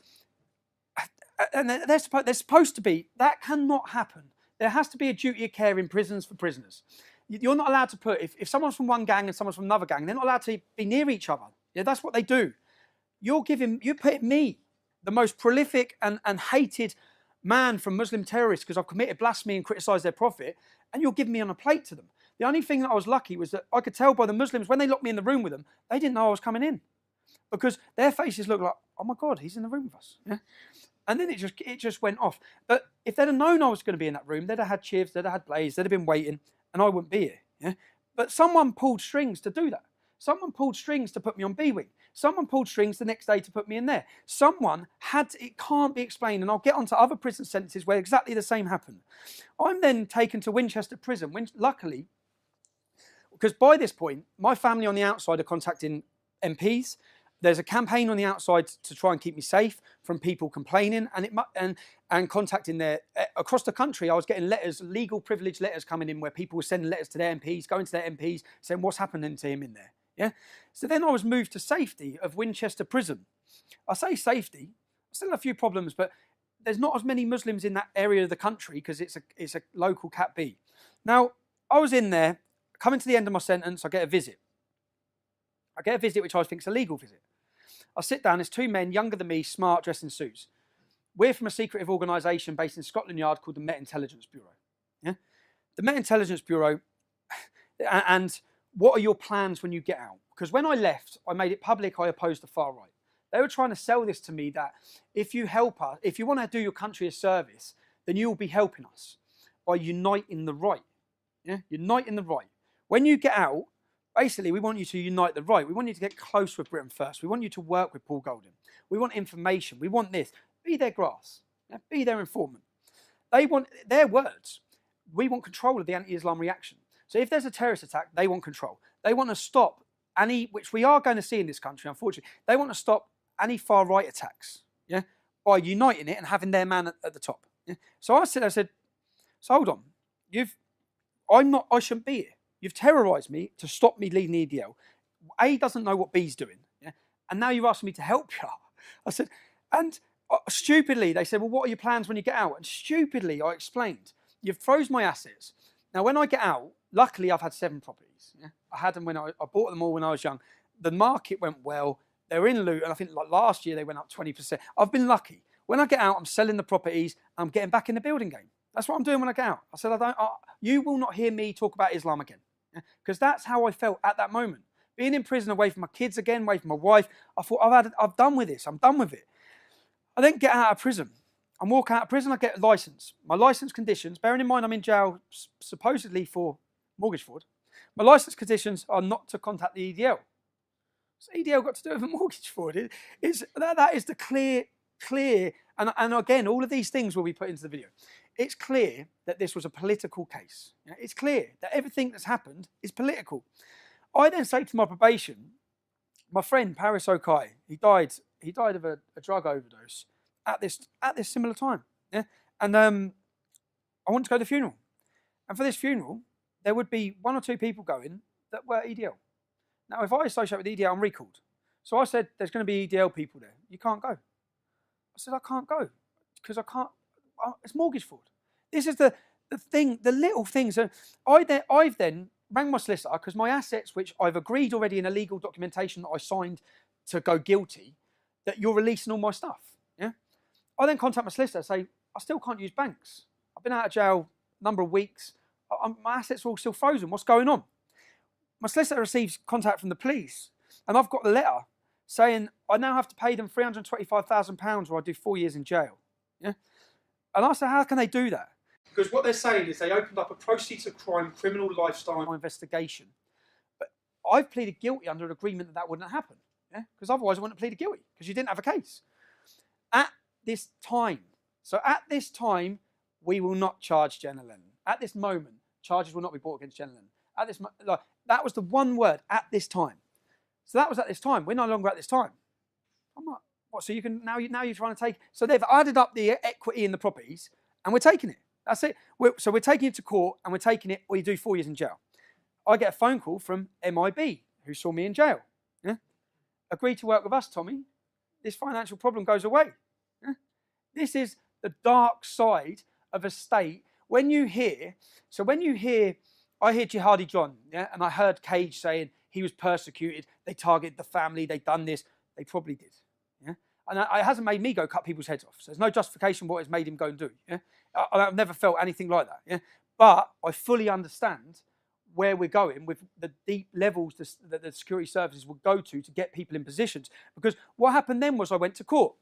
they're supposed to be, that cannot happen. There has to be a duty of care in prisons for prisoners. You're not allowed to put, if someone's from one gang and someone's from another gang, they're not allowed to be near each other. Yeah, that's what they do. You're putting me, the most prolific and hated man from Muslim terrorists, because I've committed blasphemy and criticised their prophet, and you're giving me on a plate to them. The only thing that I was lucky was that I could tell by the Muslims, when they locked me in the room with them, they didn't know I was coming in. Because their faces looked like, oh my God, he's in the room with us. Yeah? And then it just went off. But if they'd have known I was going to be in that room, they'd have had chivs, they'd have had blaze, they'd have been waiting, and I wouldn't be here. Yeah? But someone pulled strings to do that. Someone pulled strings to put me on B-Wing. Someone pulled strings the next day to put me in there. Someone had to, it can't be explained, and I'll get onto other prison sentences where exactly the same happened. I'm then taken to Winchester Prison, luckily, because by this point, my family on the outside are contacting MPs. There's a campaign on the outside to try and keep me safe from people complaining and contacting across the country. I was getting letters, legal privilege letters coming in where people were sending letters to their MPs, going to their MPs, saying what's happening to him in there. Yeah. So then I was moved to safety of Winchester Prison. I say safety. I still have a few problems, but there's not as many Muslims in that area of the country because it's a local Cat B. Now I was in there, coming to the end of my sentence. I get a visit. Which I think is a legal visit. I sit down, there's two men, younger than me, smart, dressed in suits. We're from a secretive organisation based in Scotland Yard called the Met Intelligence Bureau. Yeah? The Met Intelligence Bureau, and what are your plans when you get out? Because when I left, I made it public I opposed the far right. They were trying to sell this to me that if you help us, if you want to do your country a service, then you will be helping us by uniting the right. Yeah? Uniting the right. When you get out, basically, we want you to unite the right. We want you to get close with Britain First. We want you to work with Paul Golding. We want information. We want this. Be their grass. Yeah? Be their informant. They want their words. We want control of the anti-Islam reaction. So if there's a terrorist attack, they want control. They want to stop any, which we are going to see in this country, unfortunately. They want to stop any far-right attacks, yeah, by uniting it and having their man at the top. Yeah? So I said, so hold on. I shouldn't be here. You've terrorised me to stop me leading the EDL. A doesn't know what B's doing. Yeah? And now you're asking me to help you. I said, and stupidly, they said, well, what are your plans when you get out? And stupidly, I explained, you've froze my assets. Now, when I get out, luckily, I've had 7 properties. Yeah? I had them when I bought them all when I was young. The market went well. They were in loot. And I think like last year, they went up 20%. I've been lucky. When I get out, I'm selling the properties. I'm getting back in the building game. That's what I'm doing when I get out. I said, you will not hear me talk about Islam again. Because that's how I felt at that moment. Being in prison, away from my kids again, away from my wife, I thought, I've done with this. I'm done with it. I then get out of prison. I'm walking out of prison, I get a licence. My licence conditions, bearing in mind I'm in jail supposedly for mortgage fraud, my licence conditions are not to contact the EDL. So EDL got to do with a mortgage fraud. That is the clear, and again, all of these things will be put into the video. It's clear that this was a political case. It's clear that everything that's happened is political. I then say to my probation, my friend Paris Okai, he died of a drug overdose at this similar time. Yeah? And I want to go to the funeral. And for this funeral, there would be 1 or 2 people going that were EDL. Now, if I associate with EDL, I'm recalled. So I said, there's going to be EDL people there. You can't go. I said, I can't go because I can't. It's mortgage fraud. This is the thing, the little things. I've then rang my solicitor because my assets, which I've agreed already in a legal documentation that I signed to go guilty, that you're releasing all my stuff. Yeah. I then contact my solicitor and say, I still can't use banks. I've been out of jail a number of weeks. My assets are all still frozen. What's going on? My solicitor receives contact from the police, and I've got the letter saying I now have to pay them £325,000 or I do 4 years in jail. Yeah. And I said, how can they do that? Because what they're saying is they opened up a proceeds of crime criminal lifestyle investigation. But I've pleaded guilty under an agreement that wouldn't happen. Yeah? Because otherwise I wouldn't have pleaded guilty because you didn't have a case. At this time, we will not charge Jenna Lennon. At this moment, charges will not be brought against Jenna Lennon. At this, that was the one word, at this time. So that was at this time. We're no longer at this time. I'm like, What? So you can now you're trying to take. So they've added up the equity in the properties, and we're taking it. That's it. So we're taking it to court, and we're taking it, or you do 4 years in jail. I get a phone call from MIB, who saw me in jail. Yeah? Agree to work with us, Tommy. This financial problem goes away. Yeah? This is the dark side of a state. I hear Jihadi John, yeah, and I heard Cage saying he was persecuted, they targeted the family, they done this. They probably did. Yeah? And it hasn't made me go cut people's heads off. So there's no justification what it's made him go and do. Yeah? I've never felt anything like that. Yeah? But I fully understand where we're going with the deep levels that the security services will go to get people in positions. Because what happened then was I went to court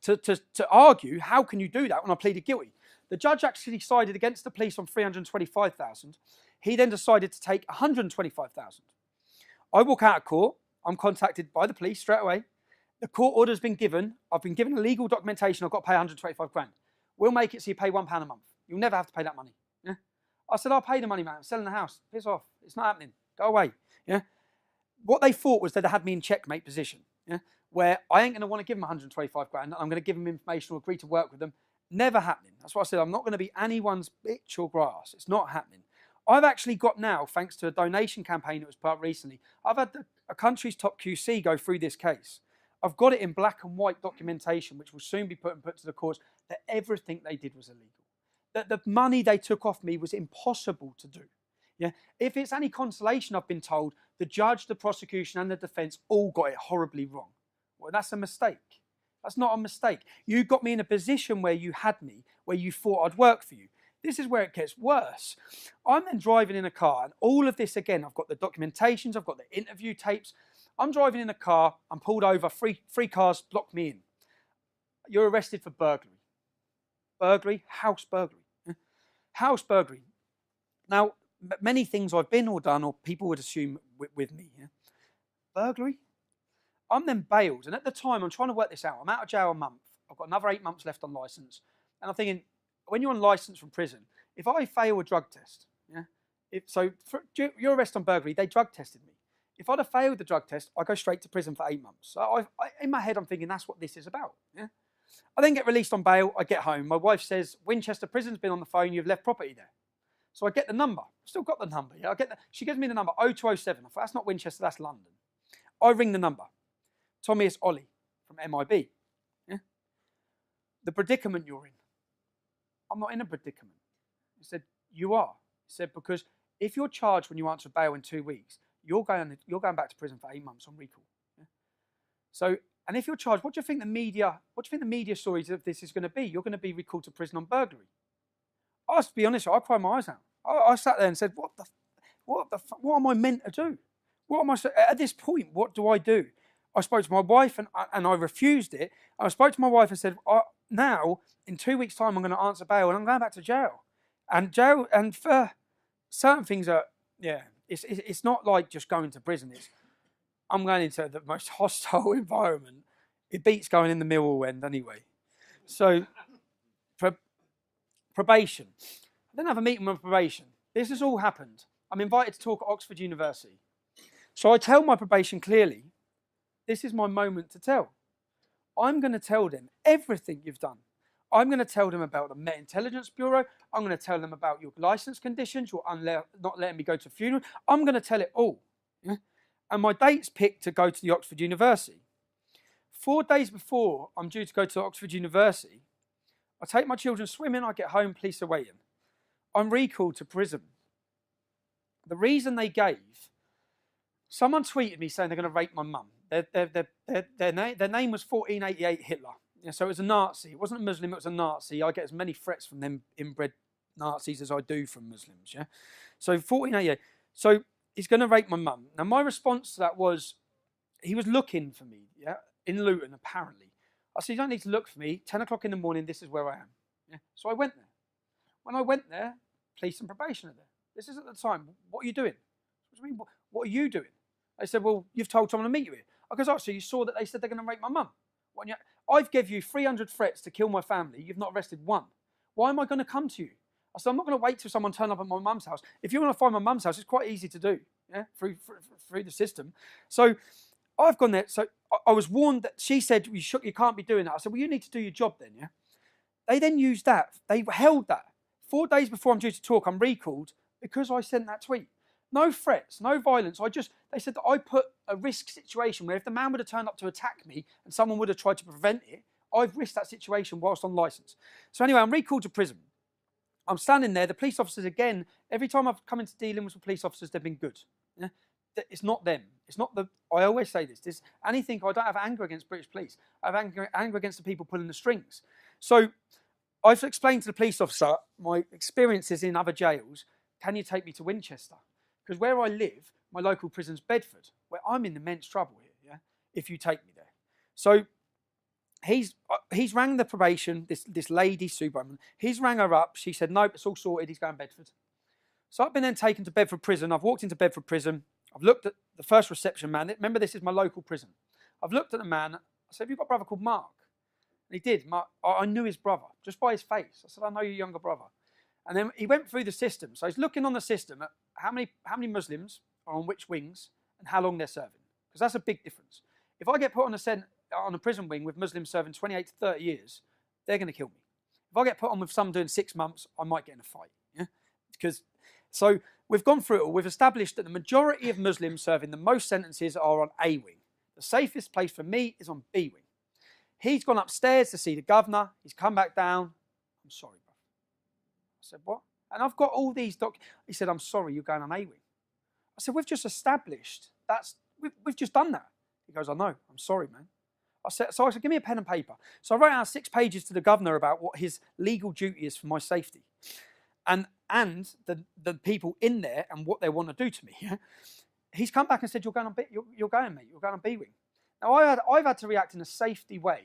to argue, how can you do that when I pleaded guilty? The judge actually sided against the police on $325,000. He then decided to take $125,000. I walk out of court. I'm contacted by the police straight away. The court order's been given. I've been given a legal documentation. I've got to pay 125 grand. We'll make it so you pay £1 a month. You'll never have to pay that money. Yeah? I said, I'll pay the money, man. I'm selling the house. Piss off. It's not happening. Go away. Yeah? What they thought was they'd had me in checkmate position, yeah? Where I ain't going to want to give them 125 grand. I'm going to give them information or agree to work with them. Never happening. That's why I said I'm not going to be anyone's bitch or grass. It's not happening. I've actually got now, thanks to a donation campaign that was put up recently, I've had a country's top QC go through this case. I've got it in black and white documentation, which will soon be put to the courts, that everything they did was illegal. That the money they took off me was impossible to do. Yeah? If it's any consolation, I've been told, the judge, the prosecution, and the defence all got it horribly wrong. Well, that's a mistake. That's not a mistake. You got me in a position where you had me, where you thought I'd work for you. This is where it gets worse. I'm then driving in a car, and all of this again, I've got the documentations, I've got the interview tapes. I'm driving in a car, I'm pulled over, three cars block me in. You're arrested for burglary. Burglary, house burglary. House burglary. Now, many things I've been or done, or people would assume with me. Yeah? Burglary? I'm then bailed, and at the time, I'm trying to work this out. I'm out of jail a month. I've got another 8 months left on licence. And I'm thinking, when you're on licence from prison, if I fail a drug test, yeah, for your arrest on burglary, they drug tested me. If I'd have failed the drug test, I go straight to prison for 8 months. So in my head, I'm thinking that's what this is about. Yeah? I then get released on bail. I get home. My wife says, Winchester Prison's been on the phone. You've left property there. So I get the number. I've still got the number. Yeah? She gives me the number, 0207. I thought, that's not Winchester, that's London. I ring the number. Tommy, it's Ollie from MIB. Yeah? The predicament you're in. I'm not in a predicament. He said, you are. He said, because if you're charged when you answer bail in 2 weeks, you're going back to prison for 8 months on recall. Yeah? So, and if you're charged, what do you think the media stories of this is going to be? You're going to be recalled to prison on burglary. I have to be honest, I cried my eyes out. I sat there and said, what am I meant to do? At this point, what do I do? I spoke to my wife and I refused it. I spoke to my wife and said, now, in 2 weeks' time, I'm going to answer bail and I'm going back to jail. And for certain things it's not like just going to prison. I'm going into the most hostile environment. It beats going in the Millwall end anyway. So, probation. I didn't have a meeting with probation. This has all happened. I'm invited to talk at Oxford University. So I tell my probation clearly, this is my moment to tell. I'm going to tell them everything you've done. I'm going to tell them about the Met Intelligence Bureau. I'm going to tell them about your licence conditions, your not letting me go to a funeral. I'm going to tell it all. Yeah? And my date's picked to go to the Oxford University. 4 days before I'm due to go to Oxford University, I take my children swimming, I get home, police are waiting. I'm recalled to prison. The reason they gave, someone tweeted me saying they're going to rape my mum. Their name was 1488 Hitler. Yeah, so it was a Nazi. It wasn't a Muslim, it was a Nazi. I get as many threats from them inbred Nazis as I do from Muslims. Yeah. So 1488. So he's going to rape my mum. Now my response to that was, he was looking for me, yeah, in Luton apparently. I said, you don't need to look for me. 10 o'clock in the morning, this is where I am. Yeah. So I went there. When I went there, police and probation are there. This is at the time. What are you doing? What do you mean? What are you doing? They said, well, you've told someone to meet you here. I goes, oh, so you saw that they said they're going to rape my mum? I've given you 300 threats to kill my family. You've not arrested one. Why am I going to come to you? I said, I'm not going to wait till someone turn up at my mum's house. If you want to find my mum's house, it's quite easy to do, yeah, through the system. So I've gone there. So I was warned that she said, you can't be doing that. I said, well, you need to do your job then, yeah? They then used that. They held that. 4 days before I'm due to talk, I'm recalled because I sent that tweet. No threats, no violence. They said that I put a risk situation where if the man would have turned up to attack me and someone would have tried to prevent it, I've risked that situation whilst on licence. So anyway, I'm recalled to prison. I'm standing there. The police officers, again, every time I've come into dealing with police officers, they've been good. Yeah? It's not them. It's not the. I always say this. Anything. I don't have anger against British police. I have anger against the people pulling the strings. So I've explained to the police officer my experiences in other jails. Can you take me to Winchester? Because where I live, my local prison's Bedford, where I'm in immense trouble here. Yeah, if you take me there. So he's rang the probation. This lady, Superwoman. He's rang her up. She said, nope, it's all sorted. He's going Bedford. So I've been then taken to Bedford prison. I've walked into Bedford prison. I've looked at the first reception man. Remember, this is my local prison. I've looked at the man. I said, have you got a brother called Mark? And he did. I knew his brother just by his face. I said, I know your younger brother. And then he went through the system. So he's looking on the system at how many Muslims are on which wings and how long they're serving. Because that's a big difference. If I get put on a prison wing with Muslims serving 28 to 30 years, they're going to kill me. If I get put on with some doing 6 months, I might get in a fight. Yeah? So we've gone through it all. We've established that the majority of Muslims serving the most sentences are on A wing. The safest place for me is on B wing. He's gone upstairs to see the governor. He's come back down. I'm sorry, bro. I said, what? And I've got all these He said, I'm sorry, you're going on A wing. I said, we've just established we've just done that. He goes, I know. I'm sorry, man. I said, give me a pen and paper. So I wrote out 6 pages to the governor about what his legal duty is for my safety. And the people in there and what they want to do to me. Yeah? He's come back and said, you're going, mate. You're going on B wing. Now, I've had to react in a safety way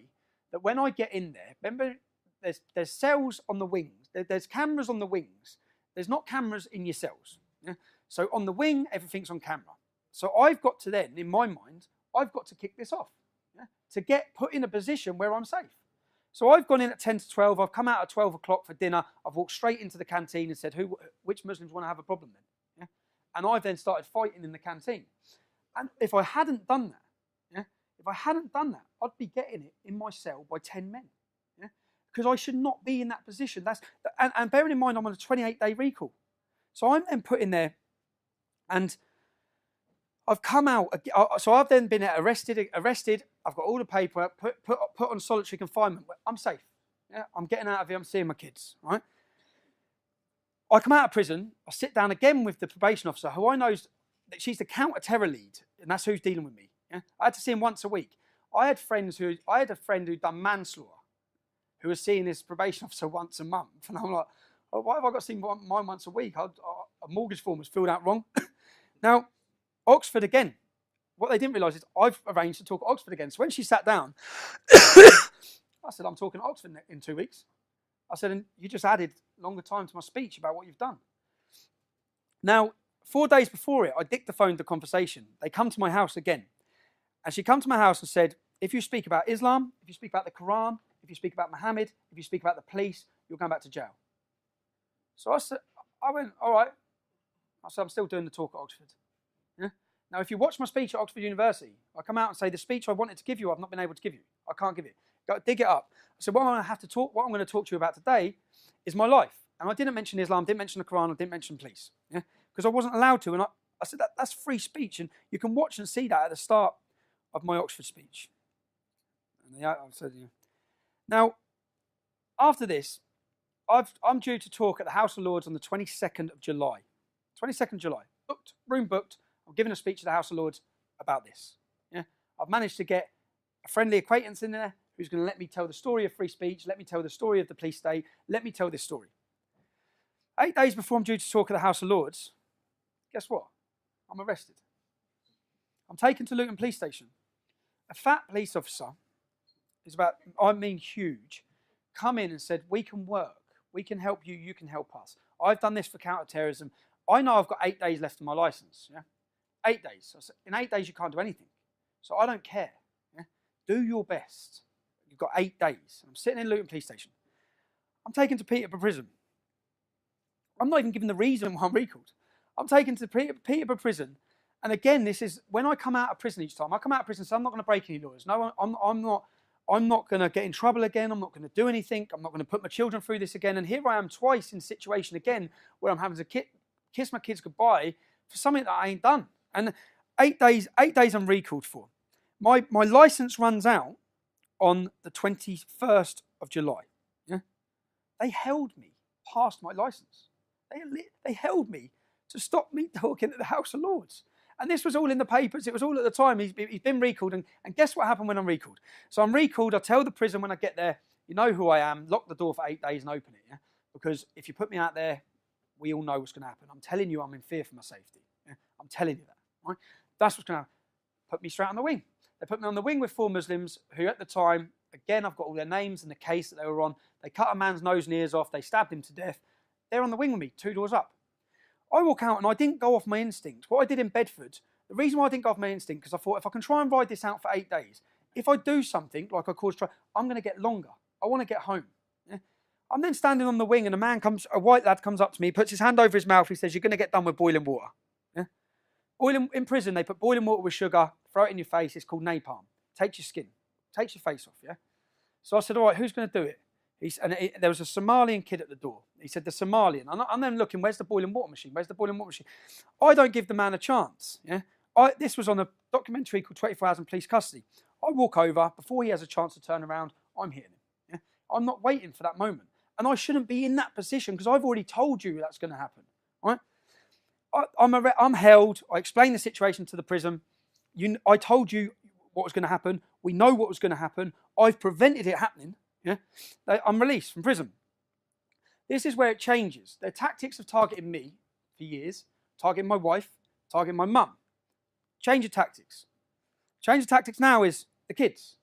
that when I get in there, remember, there's cells on the wings. There's cameras on the wings. There's not cameras in your cells. Yeah? So on the wing, everything's on camera. So I've got to then, in my mind, I've got to kick this off, yeah? To get put in a position where I'm safe. So I've gone in at 10 to 12. I've come out at 12 o'clock for dinner. I've walked straight into the canteen and said, which Muslims want to have a problem then? Yeah? And I've then started fighting in the canteen. And if I hadn't done that, I'd be getting it in my cell by 10 men. Yeah? Because I should not be in that position. And bearing in mind, I'm on a 28-day recall. So I'm then put in there, and I've come out. So I've then been arrested. I've got all the paper, put on solitary confinement. I'm safe. Yeah? I'm getting out of here. I'm seeing my kids. Right? I come out of prison. I sit down again with the probation officer, who I know that she's the counter-terror lead, and that's who's dealing with me. Yeah? I had to see him once a week. I had a friend who'd done manslaughter, who was seeing his probation officer once a month, and I'm like, oh, why have I got to see mine once a week? A mortgage form was filled out wrong. Now, Oxford again. What they didn't realise is I've arranged to talk at Oxford again. So when she sat down, I said, I'm talking at Oxford in 2 weeks. I said, and you just added longer time to my speech about what you've done. Now, 4 days before it, I dictaphoned the conversation. They come to my house again. And she come to my house and said, if you speak about Islam, if you speak about the Qur'an, if you speak about Muhammad, if you speak about the police, you're going back to jail. So I went, all right. I said, I'm still doing the talk at Oxford. Yeah? Now, if you watch my speech at Oxford University, I come out and say, the speech I wanted to give you, I've not been able to give you. I can't give it. Go dig it up. I said, what I'm going to talk to you about today is my life. And I didn't mention Islam, didn't mention the Qur'an, I didn't mention police. Yeah? Because I wasn't allowed to. And I said, that's free speech. And you can watch and see that at the start of my Oxford speech. And I said, yeah. Now, after this, I'm due to talk at the House of Lords on the 22nd of July. 22nd of July. Room booked. I'm giving a speech at the House of Lords about this. Yeah? I've managed to get a friendly acquaintance in there who's going to let me tell the story of free speech, let me tell the story of the police state, let me tell this story. 8 days before I'm due to talk at the House of Lords, guess what? I'm arrested. I'm taken to Luton Police Station. A fat police officer, huge, come in and said, we can work. We can help you. You can help us. I've done this for counter-terrorism. I know I've got 8 days left of my licence. Yeah? 8 days. So in 8 days, you can't do anything. So I don't care. Yeah? Do your best. You've got 8 days. I'm sitting in Luton Police Station. I'm taken to Peterborough Prison. I'm not even given the reason why I'm recalled. I'm taken to Peterborough Prison, And again, this is when I come out of prison each time. I come out of prison, so I'm not going to break any laws. No, I'm not going to get in trouble again. I'm not going to do anything. I'm not going to put my children through this again. And here I am twice in a situation again where I'm having to kiss my kids goodbye for something that I ain't done. And 8 days I'm recalled for. My license runs out on the 21st of July. Yeah? They held me past my license. They held me to stop me talking at the House of Lords. And this was all in the papers. It was all at the time. He's been recalled. And guess what happened when I'm recalled? So I'm recalled. I tell the prison when I get there, you know who I am, lock the door for 8 days and open it. Yeah? Because if you put me out there, we all know what's going to happen. I'm telling you, I'm in fear for my safety. Yeah? I'm telling you that. Right? That's what's going to happen. Put me straight on the wing. They put me on the wing with 4 Muslims who at the time, again, I've got all their names and the case that they were on. They cut a man's nose and ears off. They stabbed him to death. They're on the wing with me, 2 doors up. I walk out and I didn't go off my instinct. What I did in Bedford, the reason why I didn't go off my instinct, because I thought if I can try and ride this out for 8 days, if I do something like I caused trouble, I'm going to get longer. I want to get home. Yeah? I'm then standing on the wing and a white lad comes up to me, puts his hand over his mouth. He says, "You're going to get done with boiling water." Yeah? In prison, they put boiling water with sugar, throw it in your face. It's called napalm. Takes your skin, takes your face off. Yeah. So I said, "All right, who's going to do it?" There was a Somalian kid at the door. He said, "The Somalian." I'm then looking, where's the boiling water machine? Where's the boiling water machine? I don't give the man a chance. Yeah. This was on a documentary called 24 Hours in Police Custody. I walk over, before he has a chance to turn around, I'm hitting him. Yeah? I'm not waiting for that moment. And I shouldn't be in that position because I've already told you that's going to happen. Right? I'm held. I explained the situation to the prison. I told you what was going to happen. We know what was going to happen. I've prevented it happening. Yeah? I'm released from prison. This is where it changes. Their tactics of targeting me for years, targeting my wife, targeting my mum. Change of tactics. Change of tactics now is the kids,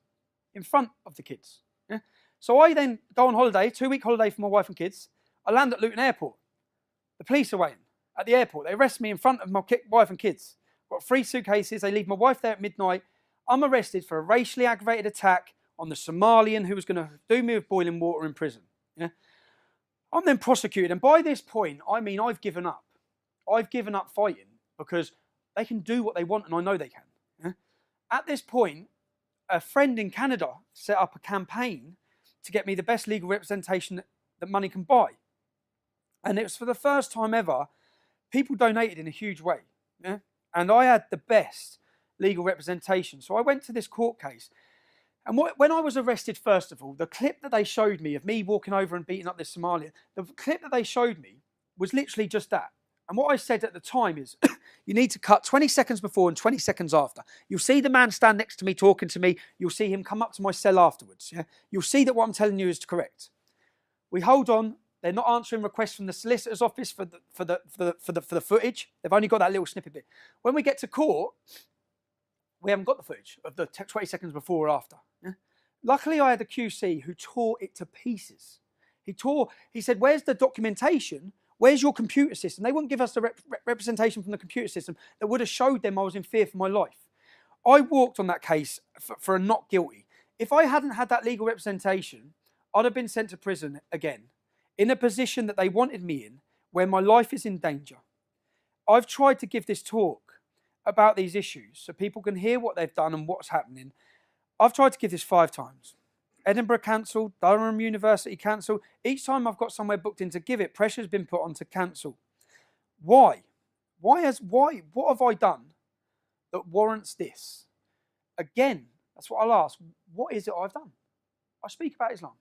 in front of the kids. Yeah? So I then go on holiday, 2-week holiday for my wife and kids. I land at Luton Airport. The police are waiting at the airport. They arrest me in front of my wife and kids. Got 3 suitcases. They leave my wife there at midnight. I'm arrested for a racially aggravated attack on the Somalian who was going to do me with boiling water in prison. Yeah? I'm then prosecuted. And by this point, I mean, I've given up. I've given up fighting because they can do what they want, and I know they can. Yeah? At this point, a friend in Canada set up a campaign to get me the best legal representation that money can buy. And it was for the first time ever, people donated in a huge way. Yeah? And I had the best legal representation. So I went to this court case. And when I was arrested, first of all, the clip that they showed me of me walking over and beating up this Somalian, the clip that they showed me was literally just that. And what I said at the time is, you need to cut 20 seconds before and 20 seconds after. You'll see the man stand next to me talking to me. You'll see him come up to my cell afterwards. Yeah? You'll see that what I'm telling you is correct. We hold on. They're not answering requests from the solicitor's office for the footage. They've only got that little snippet bit. When we get to court, we haven't got the footage of the 20 seconds before or after. Yeah? Luckily, I had a QC who tore it to pieces. He said, "Where's the documentation? Where's your computer system?" They wouldn't give us the representation from the computer system that would have showed them I was in fear for my life. I walked on that case for a not guilty. If I hadn't had that legal representation, I'd have been sent to prison again, in a position that they wanted me in, where my life is in danger. I've tried to give this talk about these issues so people can hear what they've done and what's happening. I've tried to give this 5 times. Edinburgh cancelled, Durham University cancelled. Each time I've got somewhere booked in to give it, pressure's been put on to cancel. Why? What have I done that warrants this? Again, that's what I'll ask. What is it I've done? I speak about Islam.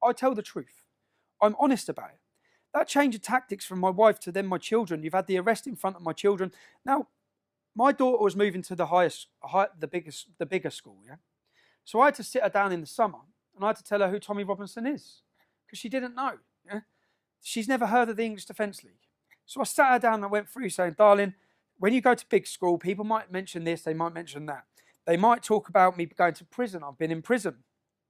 I tell the truth. I'm honest about it. That change of tactics from my wife to then my children. You've had the arrest in front of my children. Now, my daughter was moving to the bigger school, yeah? So I had to sit her down in the summer and I had to tell her who Tommy Robinson is because she didn't know. Yeah? She's never heard of the English Defence League. So I sat her down and I went through saying, "Darling, when you go to big school, people might mention this, they might mention that. They might talk about me going to prison. I've been in prison."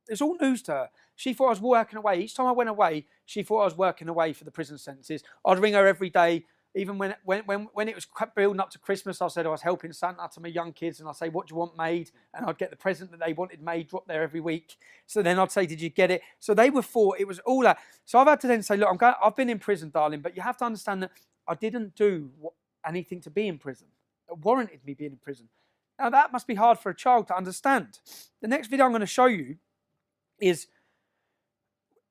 It's all news to her. She thought I was working away. Each time I went away, she thought I was working away for the prison sentences. I'd ring her every day. Even when it was building up to Christmas, I said I was helping Santa to my young kids, and I'd say, "What do you want made?" And I'd get the present that they wanted made, dropped there every week. So then I'd say, "Did you get it?" So they were thought it was all that. So I've had to then say, "Look, I've been in prison, darling, but you have to understand that I didn't do anything to be in prison. that warranted me being in prison. Now, that must be hard for a child to understand. The next video I'm going to show you is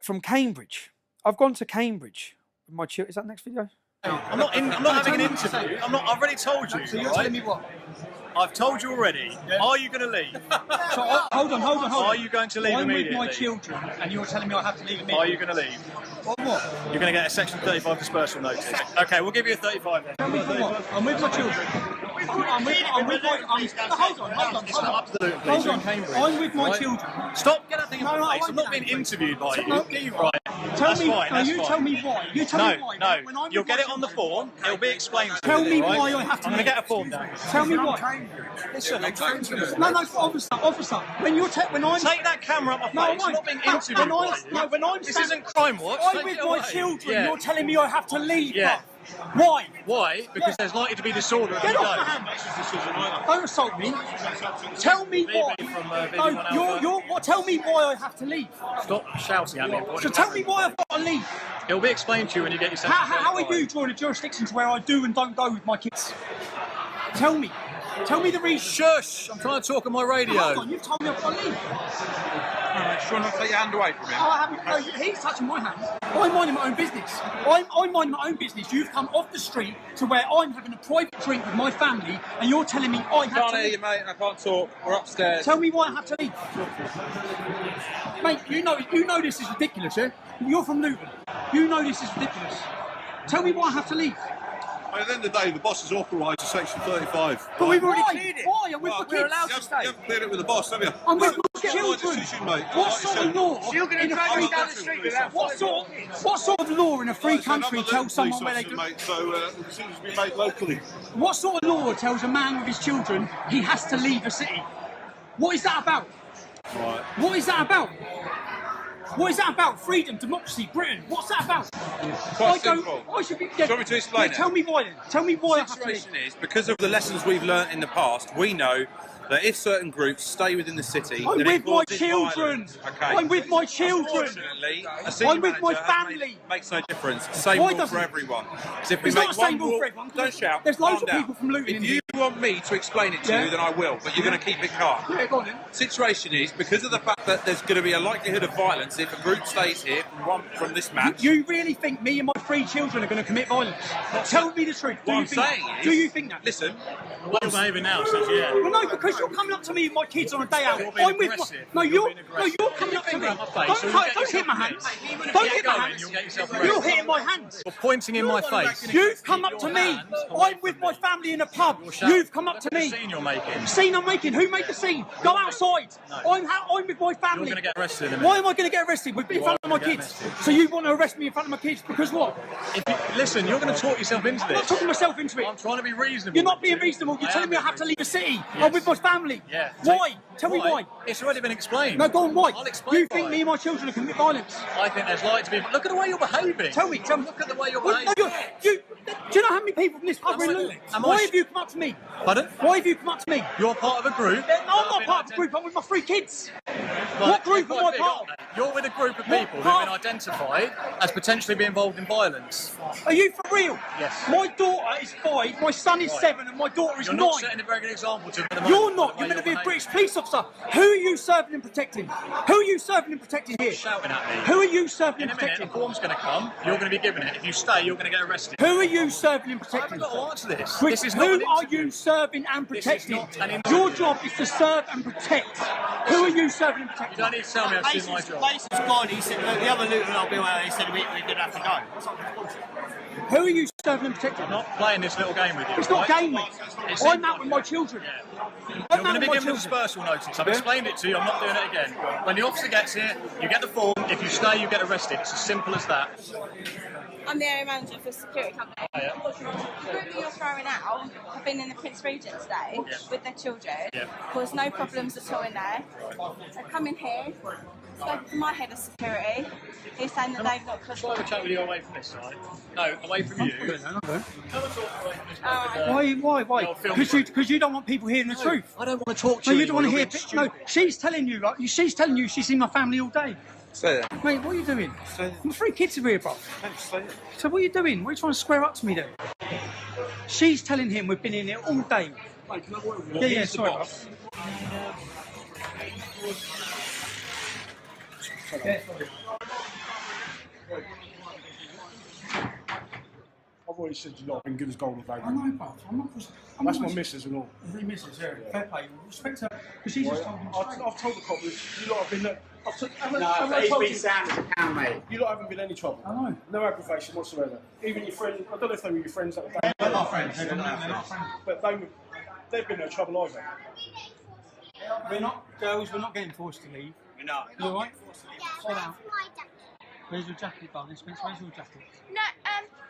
from Cambridge. I've gone to Cambridge with my children. Is that the next video? I'm not having an interview. I've already told you. So you're telling me what? I've told you already. Yeah. Are you going to leave? So, hold on. Are you going to leave immediately? I'm with my children, and you're telling me I have to leave immediately. Are you going to leave? What? You're going to get a Section 35 dispersal notice. Okay, we'll give you a 35 then. Tell me for what? I'm with my children. I'm with my children. Stop, get that thing in my face. I'm not being interviewed by you. Right. Tell me why. You tell me why. No, you'll get it on the form. It'll be explained to you. Tell me why I have to. I'm going to get a form down. Tell me why. Listen, I'm trying to. No, officer. When I'm take that camera up my face. I'm not being interviewed by you. This isn't Crime Watch. I'm with my children. You're telling me I have to leave. Yeah. Why? Why? Because there's likely to be disorder. Get off my hand. Don't assault me. Tell me why. Tell me why I have to leave. Stop shouting at me. So tell me why I've got to leave. It'll be explained to you when you get yourself. How are you drawing a jurisdiction to where I do and don't go with my kids? Tell me. Tell me the reason. Shush! I'm trying to talk on my radio. Hold on, you've told me I've got to leave. Just trying not to take your hand away from him. He's touching my hand. I'm minding my own business. I'm minding my own business. You've come off the street to where I'm having a private drink with my family, and you're telling me I have to leave. I can't hear you, mate. I can't talk. We're upstairs. Tell me why I have to leave. Mate, you know this is ridiculous, yeah? You're from Luton. You know this is ridiculous. Tell me why I have to leave. At the end of the day, the boss has authorised a Section 35. But we've already cleared it. Why? I'm with my kids. We're allowed to stay. You haven't cleared it with the boss, have you? I'm with my children. Decision, mate. What sort of law? You're going to drag me down the street without what sort of law in a free country tells someone where they can... Mate, so the decisions be made locally. What sort of law tells a man with his children he has to leave a city? What is that about? Right. What is that about? What is that about? Freedom, democracy, Britain. What's that about? Quite simple. I should be. Do you want me to explain it? Tell me why then. Tell me why. The situation is, because of the lessons we've learnt in the past, we know that if certain groups stay within the city, I'm with my children. Okay. I'm with my children. Unfortunately, a city I'm with my manager family. Makes no difference. Same rule for everyone. Because if we it's make not the same one rule rule, for everyone. don't shout. There's loads of calm people down. from Luton. If you want me to explain it to you, then I will. But you're going to keep it calm. Yeah, go on then. Situation is, because of the fact that there's going to be a likelihood of violence if a group stays here from this match. You really think me and my 3 children are going to commit violence? Tell me the truth. What I'm saying is, do you think that? Listen. What you're behaving now says yeah. Well, no, because you're coming up to me and my kids on a day out. I'm with my... No, you're coming up to me. Don't hit my hands. Don't hit my hands. You're hitting my hands. You're pointing in my face. You've come up to me. I'm with my family in a pub. You've come up to me. Scene you're making. Scene I'm making. Who made the scene? Go outside. I'm with my family. You're going to get arrested in a minute. Why am I going to get arrested in front of my kids? So you want to arrest me in front of my kids because what? Listen, you're going to talk yourself into this. I'm not talking myself into it. I'm trying to be reasonable. You're not being reasonable. You're telling me I have to leave the city. I'm with my family. Yeah. Why? Tell me why. It's already been explained. No, go on, why? I'll explain. You think me and my children are committing violence? I think there's likely to be. Look at the way you're behaving. Tell me. Look at the way you're behaving. Do you know how many people from this pub are in Luton? Why have you come up to me? Pardon? Why have you come up to me? You're part of a group. No, I'm not part of a group. I'm with my 3 kids. What group am I part of? You're with a group of people who've been identified as potentially being involved in violence. Are you for real? Yes. My daughter is 5, my son is 7, and my daughter is 9. You're not setting a very good example to them at the You're moment, not. You're meant to be a British police officer. Who are you serving and protecting? Who are you serving and protecting here? Shouting at me. Who are you serving In and a minute, protecting? a form's going to come. You're going to be given it. If you stay, you're going to get arrested. Who are you serving and protecting? I've got to answer this. Who This is not are you serving and protecting? not an interview. Your job is to serve and protect. Who are you serving and protecting? You don't need to tell me I've seen my job. Place was gone. He said the other Luton I'll be where he said we didn't have to go. Who are you serving and protecting? I'm not playing this little game with you. It's not a game, mate. I'm out with my children. You're going to be given a dispersal notice. I've explained it to you. I'm not doing it again. When the officer gets here, you get the form. If you stay, you get arrested. It's as simple as that. I'm the area manager for a security company. Oh, yeah. The group that you're throwing out have been in the Prince Regent today with their children. Yeah. Caused no problems at all in there. They come in here, spoke to my head of security. He's saying that they've not Shall I have a chat with you away from this side? No, away from you. Come and talk away from this side. Why? Because you don't want people hearing the truth. I don't want to talk to No, you. you don't want to hear. No, she's telling you. She's telling you she's seen my family all day. Stay there. Mate, what are you doing? Stay there. My 3 kids are here, bro. Stay there. So what are you doing? What are you trying to square up to me then? She's telling him we've been in here all day. Yeah, sorry. I've already said you're not been good as gold or value. I know, bruv. That's my missus and all. Your missus, yeah. Fair play. Respect her. Because she's just told him straight. I've told the cop that you lot have been there. No, he's been sound as a pound, mate. You lot haven't been any trouble. I know. No aggravation whatsoever. Even your friends, I don't know if they were your friends at the time. They're not friends. They're not friends. But they've been no trouble either. We're not, girls, we're not getting forced to leave. We're not. You alright? Sit down. My jacket. Where's your jacket, darling? Spencer, where's your jacket? No,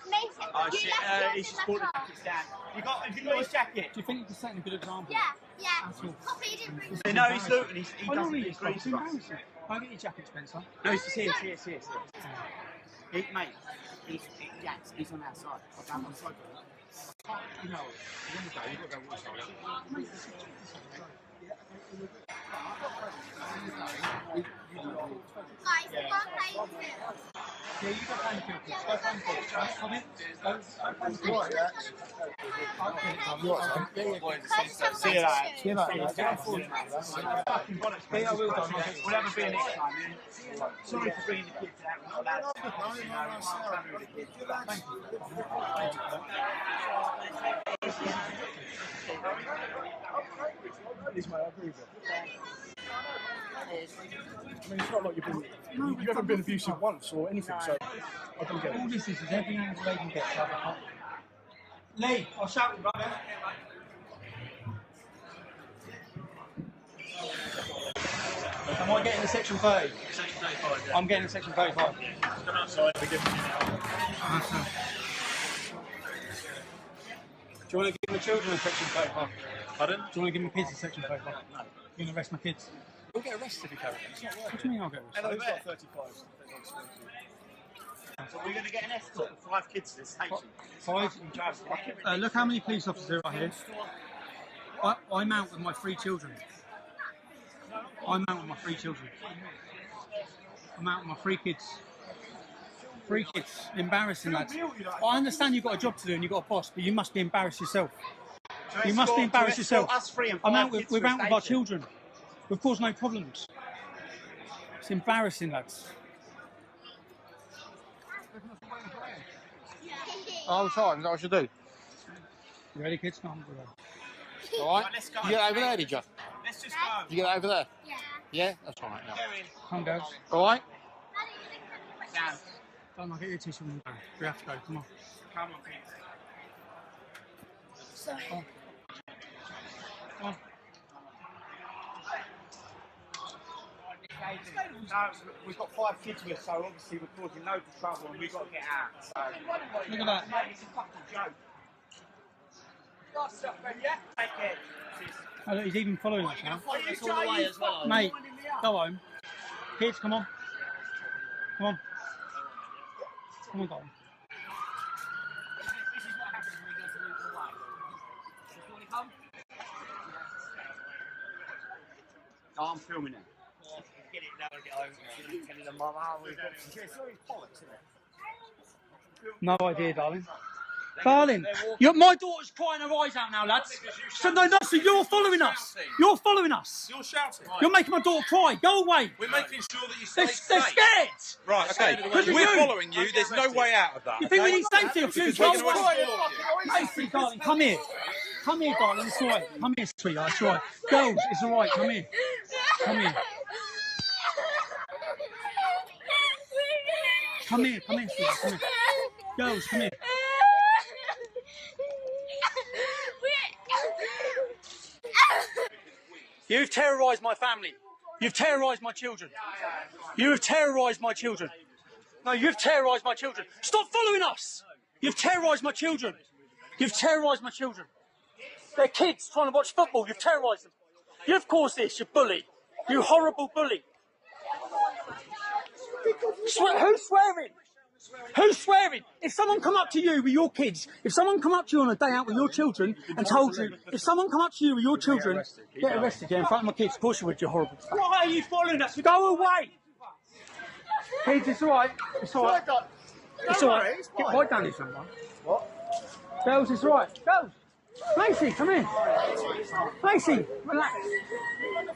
Mason. Oh you shit, left he's yours just in brought the the car. jackets down. Have you got his jacket? Do you think you can set a good example? Yeah, yeah. That's all. Poppy didn't bring They know he's looting, he I know doesn't he agree is, but it's with us. embarrassing. Go get your jacket, Spencer. No, he's here. Mate, he's on our side. I'm on the side. You know, you've got to go one side. Guys, the one playing too. Yeah, you go find your kids. Go find your kids. Come in. Go find your kids. See you later. See you later. Yeah, I will do. We'll have a beer next time. Sorry for bringing the kids out. We're not allowed to. Thank you. Mate, I agree with you. I mean, it's not like you haven't been abusive once or anything, so I don't get All it. this is every angle they can get. Lee, I'll shout you, brother. Am I getting the section 30? Section 35, yeah. I'm getting the section 35. Come outside, we give it to you now. Do you want to give the children a section 35? Pardon? Do you want to give my kids a section 35? No. You're going to arrest my kids? You'll get arrested if you carry on. It's not worth What do you mean I'll get arrested? Who's got 35? So we're going to get an escort of 5 kids to this station. 5? Look how many police officers there are here. I'm out with my 3 children. I'm out with my 3 children. I'm out with my 3 kids. 3 kids. Embarrassing, lads. I understand you've got a job to do and you've got a boss, but you must be embarrassed yourself. You must be embarrassed yourself. Us 3 and 5 I'm out with, kids we're to a out with our station. children. We've caused no problems. It's embarrassing, lads. All the time, that's what I should do. You ready, kids? Come on. Alright? Let's go. You get over there, did you? Let's just go. You get over there? Yeah. Yeah? That's alright. Yeah. Come, girls. Alright? Down. Don't I'll get your tissue. We have to go. Come on. Come on, kids. Sorry. Come on. No, we've got 5 kids with us, so obviously we're causing loads of trouble and we've got to get out. So. Look at that. It's a fucking joke. Take care. Oh, look, he's even following us now. Follow us all the way as well. Mate, go home. Kids, come on. Come on. Come on, darling. This is what happens when we go to move away. You want to come? Oh, I'm filming it. Get it now and get over. Telling them, oh, we've got to. It's very bollocks, isn't it? No idea, darling. Darling, my daughter's crying her eyes out now, lads. So so you're following us. You're following us. You're shouting. You're making my daughter cry. Go away. We're making sure that you stay They're safe. scared. Right, okay. Because of We're you. following you. There's no way out of that. You think we okay? need safety of you? Because we're Go going to away. escort you. Macy, darling, come here. Come here, darling. It's all right. Come here, sweetheart. It's all right. Girls, it's all right. Come here. Come here. Come here. Come here, sweetheart. Come here. Girls, come here. You've terrorised my family. You've terrorised my children. You have terrorised my children. No, you've terrorised my children. Stop following us. You've terrorised my children. You've terrorised my children. They're kids trying to watch football. You've terrorised them. You've caused this, you bully. You horrible bully. Who's swearing? Who's swearing? If someone come up to you with your kids, if someone come up to you on a day out with your children and told you, if someone come up to you with your children, get arrested, yeah, in front of my kids, of course you would, you horrible. Why are you following us? Go away! Kids, it's alright. It's alright. It's alright. Get right down here, someone. What? Bells is right. Bells. Macy, come in. Macy, relax.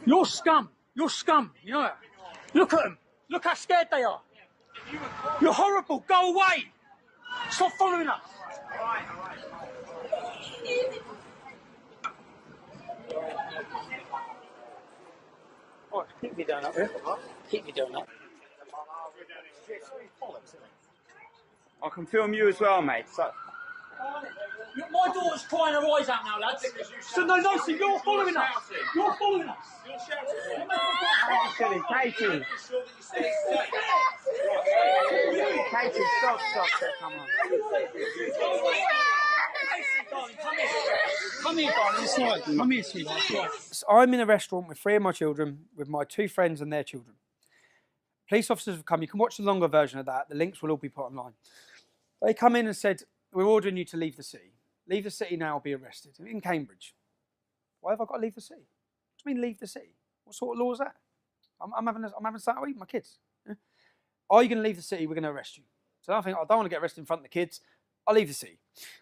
You're scum. You're scum. You know it. Look at them. Look how scared they are. You're horrible. Go away. Stop following us. All right, keep me down up here. Keep me down up. I can film you as well, mate. So. My daughter's crying her eyes out now, lads. So no, you're following us. You're following us. Silly, Katie. Katie, stop, come on. Come here, darling. Come here, sweetheart. I'm in a restaurant with 3 of my children, with my 2 friends and their children. Police officers have come. You can watch the longer version of that. The links will all be put online. They come in and said, we're ordering you to leave the city. Leave the city now or be arrested. In Cambridge. Why have I got to leave the city? What do you mean leave the city? What sort of law is that? I'm having a Saturday with my kids. Yeah? Are you going to leave the city? We're going to arrest you. So I think, I don't want to get arrested in front of the kids. I'll leave the city.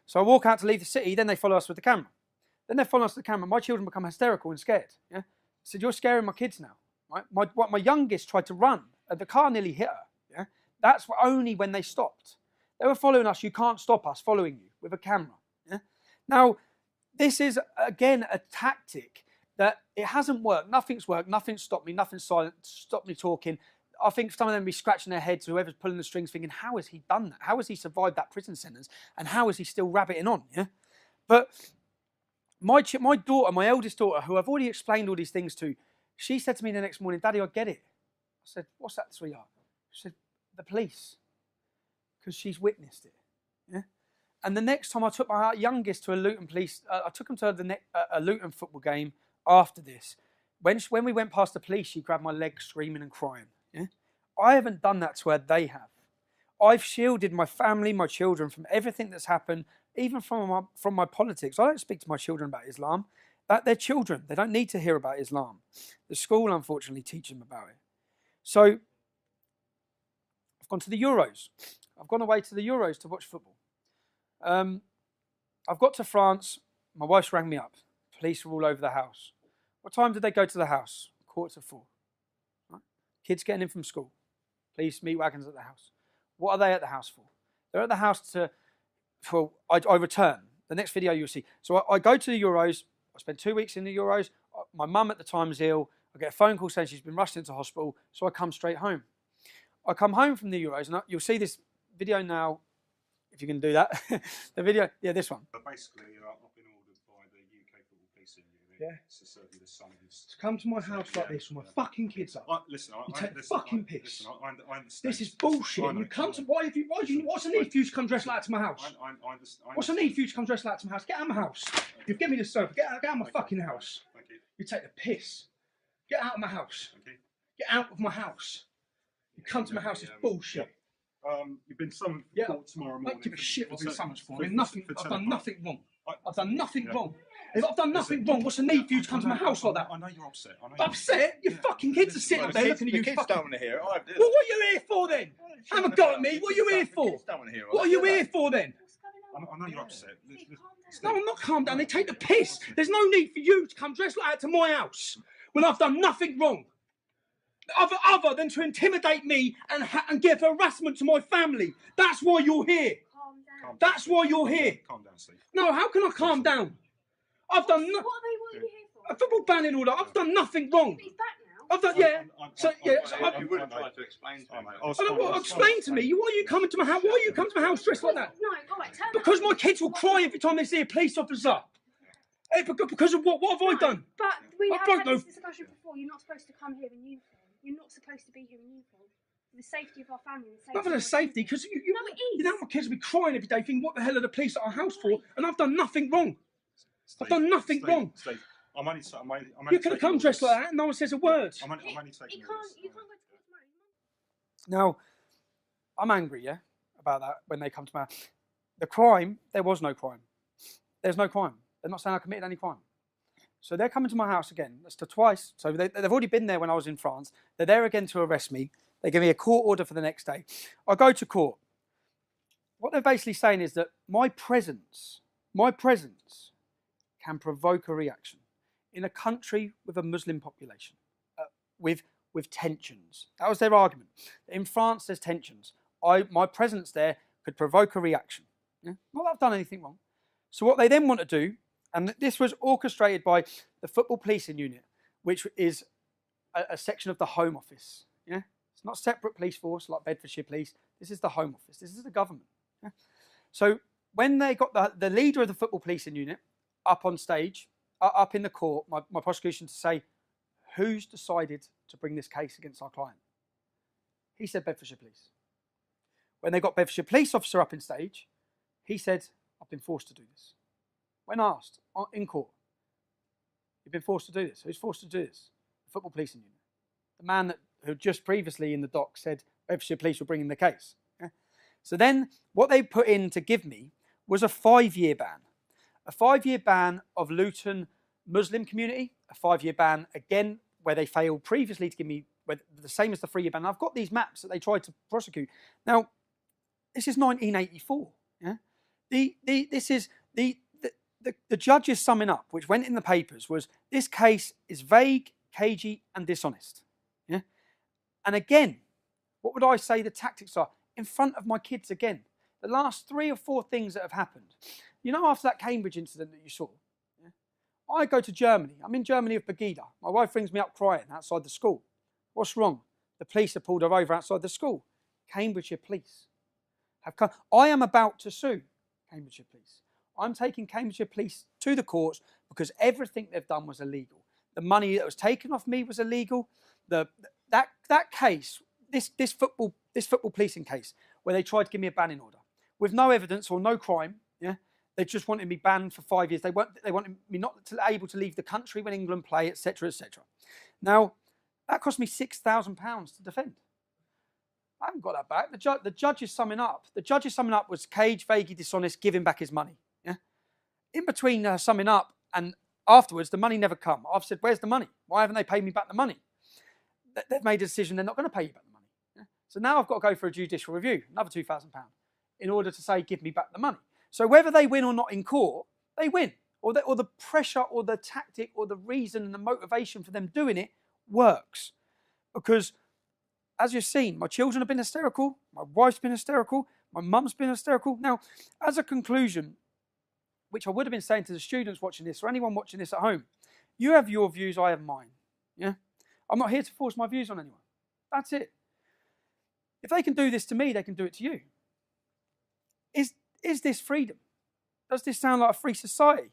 So I walk out to leave the city. Then they follow us with the camera. Then they follow us with the camera. My children become hysterical and scared. Yeah? I said, you're scaring my kids now. Right? My youngest tried to run. The car nearly hit her. Yeah? That's only when they stopped. They were following us. You can't stop us following you with a camera. Yeah? Now, this is, again, a tactic that it hasn't worked. Nothing's worked. Nothing's stopped me. Nothing's stopped me talking. I think some of them will be scratching their heads, whoever's pulling the strings, thinking, how has he done that? How has he survived that prison sentence? And how is he still rabbiting on? Yeah? But my daughter, my eldest daughter, who I've already explained all these things to, she said to me the next morning, Daddy, I get it. I said, what's that, sweetheart? She said, the police. Because she's witnessed it. Yeah? And the next time I took my youngest to a Luton police, I took him to a Luton football game after this. When we went past the police, she grabbed my leg screaming and crying. Yeah? I haven't done that to her, they have. I've shielded my family, my children from everything that's happened, even from my politics. I don't speak to my children about Islam. They're children. They don't need to hear about Islam. The school, unfortunately, teaches them about it. So I've gone to the Euros. I've gone away to the Euros to watch football. I've got to France. My wife's rang me up. Police were all over the house. What time did they go to the house? 3:45. Right? Kids getting in from school. Police meat wagons at the house. What are they at the house for? They're at the house I return. The next video you'll see. So I go to the Euros. I spent 2 weeks in the Euros. My mum at the time is ill. I get a phone call saying she's been rushed into hospital. So I come straight home. I come home from the Euros, and you'll see this video now, if you can do that. The video, yeah, this one. But basically, I've been ordered by the UK Football Police in Europe to serve you the summons. To come to my house like this with my fucking kids up. Listen, you take the fucking piss. Listen, I understand. This is bullshit. You come to what's the need for you to come dressed like that to my house? I understand. What's the need for you to come dressed like that to my house? Get out of my house. You've given me the sofa. Get out of my fucking house. Thank you. You take the piss. Get out of my house. Thank you. Get out of my house. You come to my house, it's bullshit. You've been summoned for court tomorrow morning. I don't give a shit what I've been summoned for. I've done nothing wrong. I've done nothing wrong. If I've done nothing wrong, what's the need for you to come to my house like that? I know you're upset. Upset? Your fucking kids are sitting up there looking at you. The kids don't want to hear it. Well, what are you here for then? Have a go at me. What are you here for? What are you here for then? I know you're upset. No, I'm not calm down. They take the piss. There's no need for you to come dressed like that to my house when I've done nothing wrong. Other than to intimidate me and give harassment to my family. That's why you're here. That's why you're here. Calm down, Steve. No, how can I calm down? I've done What are you here for? a football ban and all that. I've done nothing wrong. He's back now. I've done, yeah. You would have tried to explain to me. Explain to me. Why are you coming to my house? Why are you coming to my house dressed like that? No, all right, tell Because my kids will cry every time they see a police officer. Because of what? What have I done? But we I have don't had know. this discussion before. You're not supposed to come here in uniform. You're not supposed to be here in uniform. For the safety of our family. Not for the safety, because No, it is. you know my kids will be crying every day thinking, what the hell are the police at our house for? And I've done nothing wrong. I've done nothing wrong. Steve, I'm only You could have come dressed like that and no one says a word. I'm only taking You can't go to court tomorrow. Now, I'm angry, yeah, about that when they come to my house. The crime, there was no crime. There's no crime. They're not saying I committed any crime. So they're coming to my house again. That's twice. So they've already been there when I was in France. They're there again to arrest me. They give me a court order for the next day. I go to court. What they're basically saying is that my presence My presence can provoke a reaction in a country with a Muslim population, with tensions. That was their argument. In France, there's tensions. My presence there could provoke a reaction. Yeah? Not that I've done anything wrong. So what they then want to do, and this was orchestrated by the football policing unit, which is a section of the Home Office. Yeah? It's not a separate police force like Bedfordshire Police. This is the Home Office. This is the government. Yeah? So when they got the leader of the football policing unit up on stage, up in the court, my prosecution to say, who's decided to bring this case against our client? He said Bedfordshire Police. When they got Bedfordshire Police officer up in stage, he said, I've been forced to do this. When asked in court, you've been forced to do this. Who's forced to do this? The football policing unit. The man who just previously in the dock said Bedfordshire Police were bringing the case. Yeah? So then what they put in to give me was a 5-year ban. A 5-year ban of Luton Muslim community, a 5-year ban again where they failed previously to give me the same as the 3-year ban. I've got these maps that they tried to prosecute. Now, this is 1984. Yeah, the judge's summing up, which went in the papers, was this case is vague, cagey, and dishonest. Yeah, and again, what would I say the tactics are in front of my kids again? The last 3 or 4 things that have happened. You know, after that Cambridge incident that you saw, yeah, I go to Germany. I'm in Germany with Pegida. My wife brings me up crying outside the school. What's wrong? The police have pulled her over outside the school. Cambridgeshire Police have come. I am about to sue Cambridgeshire Police. I'm taking Cambridgeshire Police to the courts because everything they've done was illegal. The money that was taken off me was illegal. That case, this football policing case, where they tried to give me a banning order with no evidence or no crime. Yeah, they just wanted me banned for 5 years. They wanted me not able to leave the country when England play, etc., etc. Now, that cost me £6,000 to defend. I haven't got that back. The judge is summing up. The judge's summing up was cage, vaguely dishonest, give him back his money. Yeah. In between summing up and afterwards, the money never come. I've said, where's the money? Why haven't they paid me back the money? They've made a decision they're not going to pay you back the money. Yeah? So now I've got to go for a judicial review, another £2,000, in order to say, give me back the money. So whether they win or not in court, they win. Or the pressure or the tactic or the reason and the motivation for them doing it works. Because as you've seen, my children have been hysterical, my wife's been hysterical, my mum's been hysterical. Now, as a conclusion, which I would have been saying to the students watching this or anyone watching this at home, you have your views, I have mine. Yeah? I'm not here to force my views on anyone. That's it. If they can do this to me, they can do it to you. Is this freedom? Does this sound like a free society?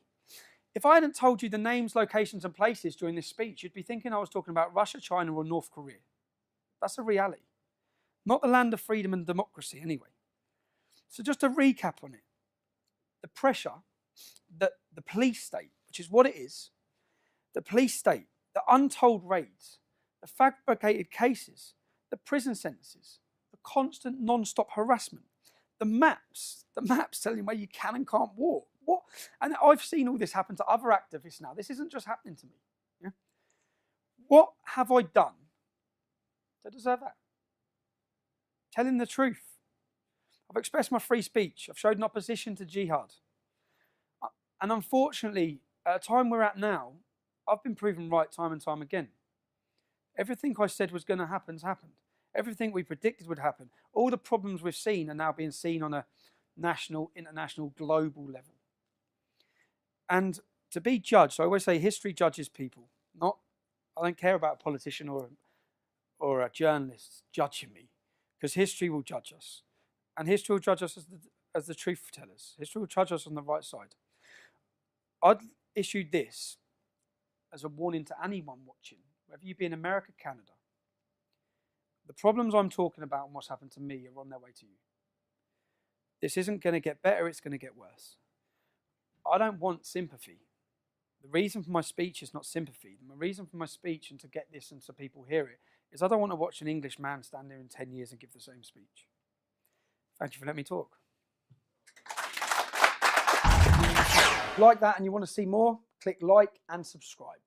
If I hadn't told you the names, locations and places during this speech, you'd be thinking I was talking about Russia, China or North Korea. That's a reality. Not the land of freedom and democracy anyway. So just to recap on it, the pressure that the police state, which is what it is, the police state, the untold raids, the fabricated cases, the prison sentences, the constant non-stop harassment, the maps telling where you can and can't walk. What? And I've seen all this happen to other activists now. This isn't just happening to me. Yeah? What have I done to deserve that? Telling the truth. I've expressed my free speech. I've showed an opposition to jihad. And unfortunately, at a time we're at now, I've been proven right time and time again. Everything I said was going to happen has happened. Everything we predicted would happen. All the problems we've seen are now being seen on a national, international, global level. And to be judged, I always say history judges people. I don't care about a politician or a journalist judging me, because history will judge us. And history will judge us as the truth tellers. History will judge us on the right side. I'd issued this as a warning to anyone watching, whether you be in America, Canada. The problems I'm talking about and what's happened to me are on their way to you. This isn't going to get better, it's going to get worse. I don't want sympathy. The reason for my speech is not sympathy. The reason for my speech and to get this and so people hear it is I don't want to watch an English man stand there in 10 years and give the same speech. Thank you for letting me talk. If you like that and you want to see more, click like and subscribe.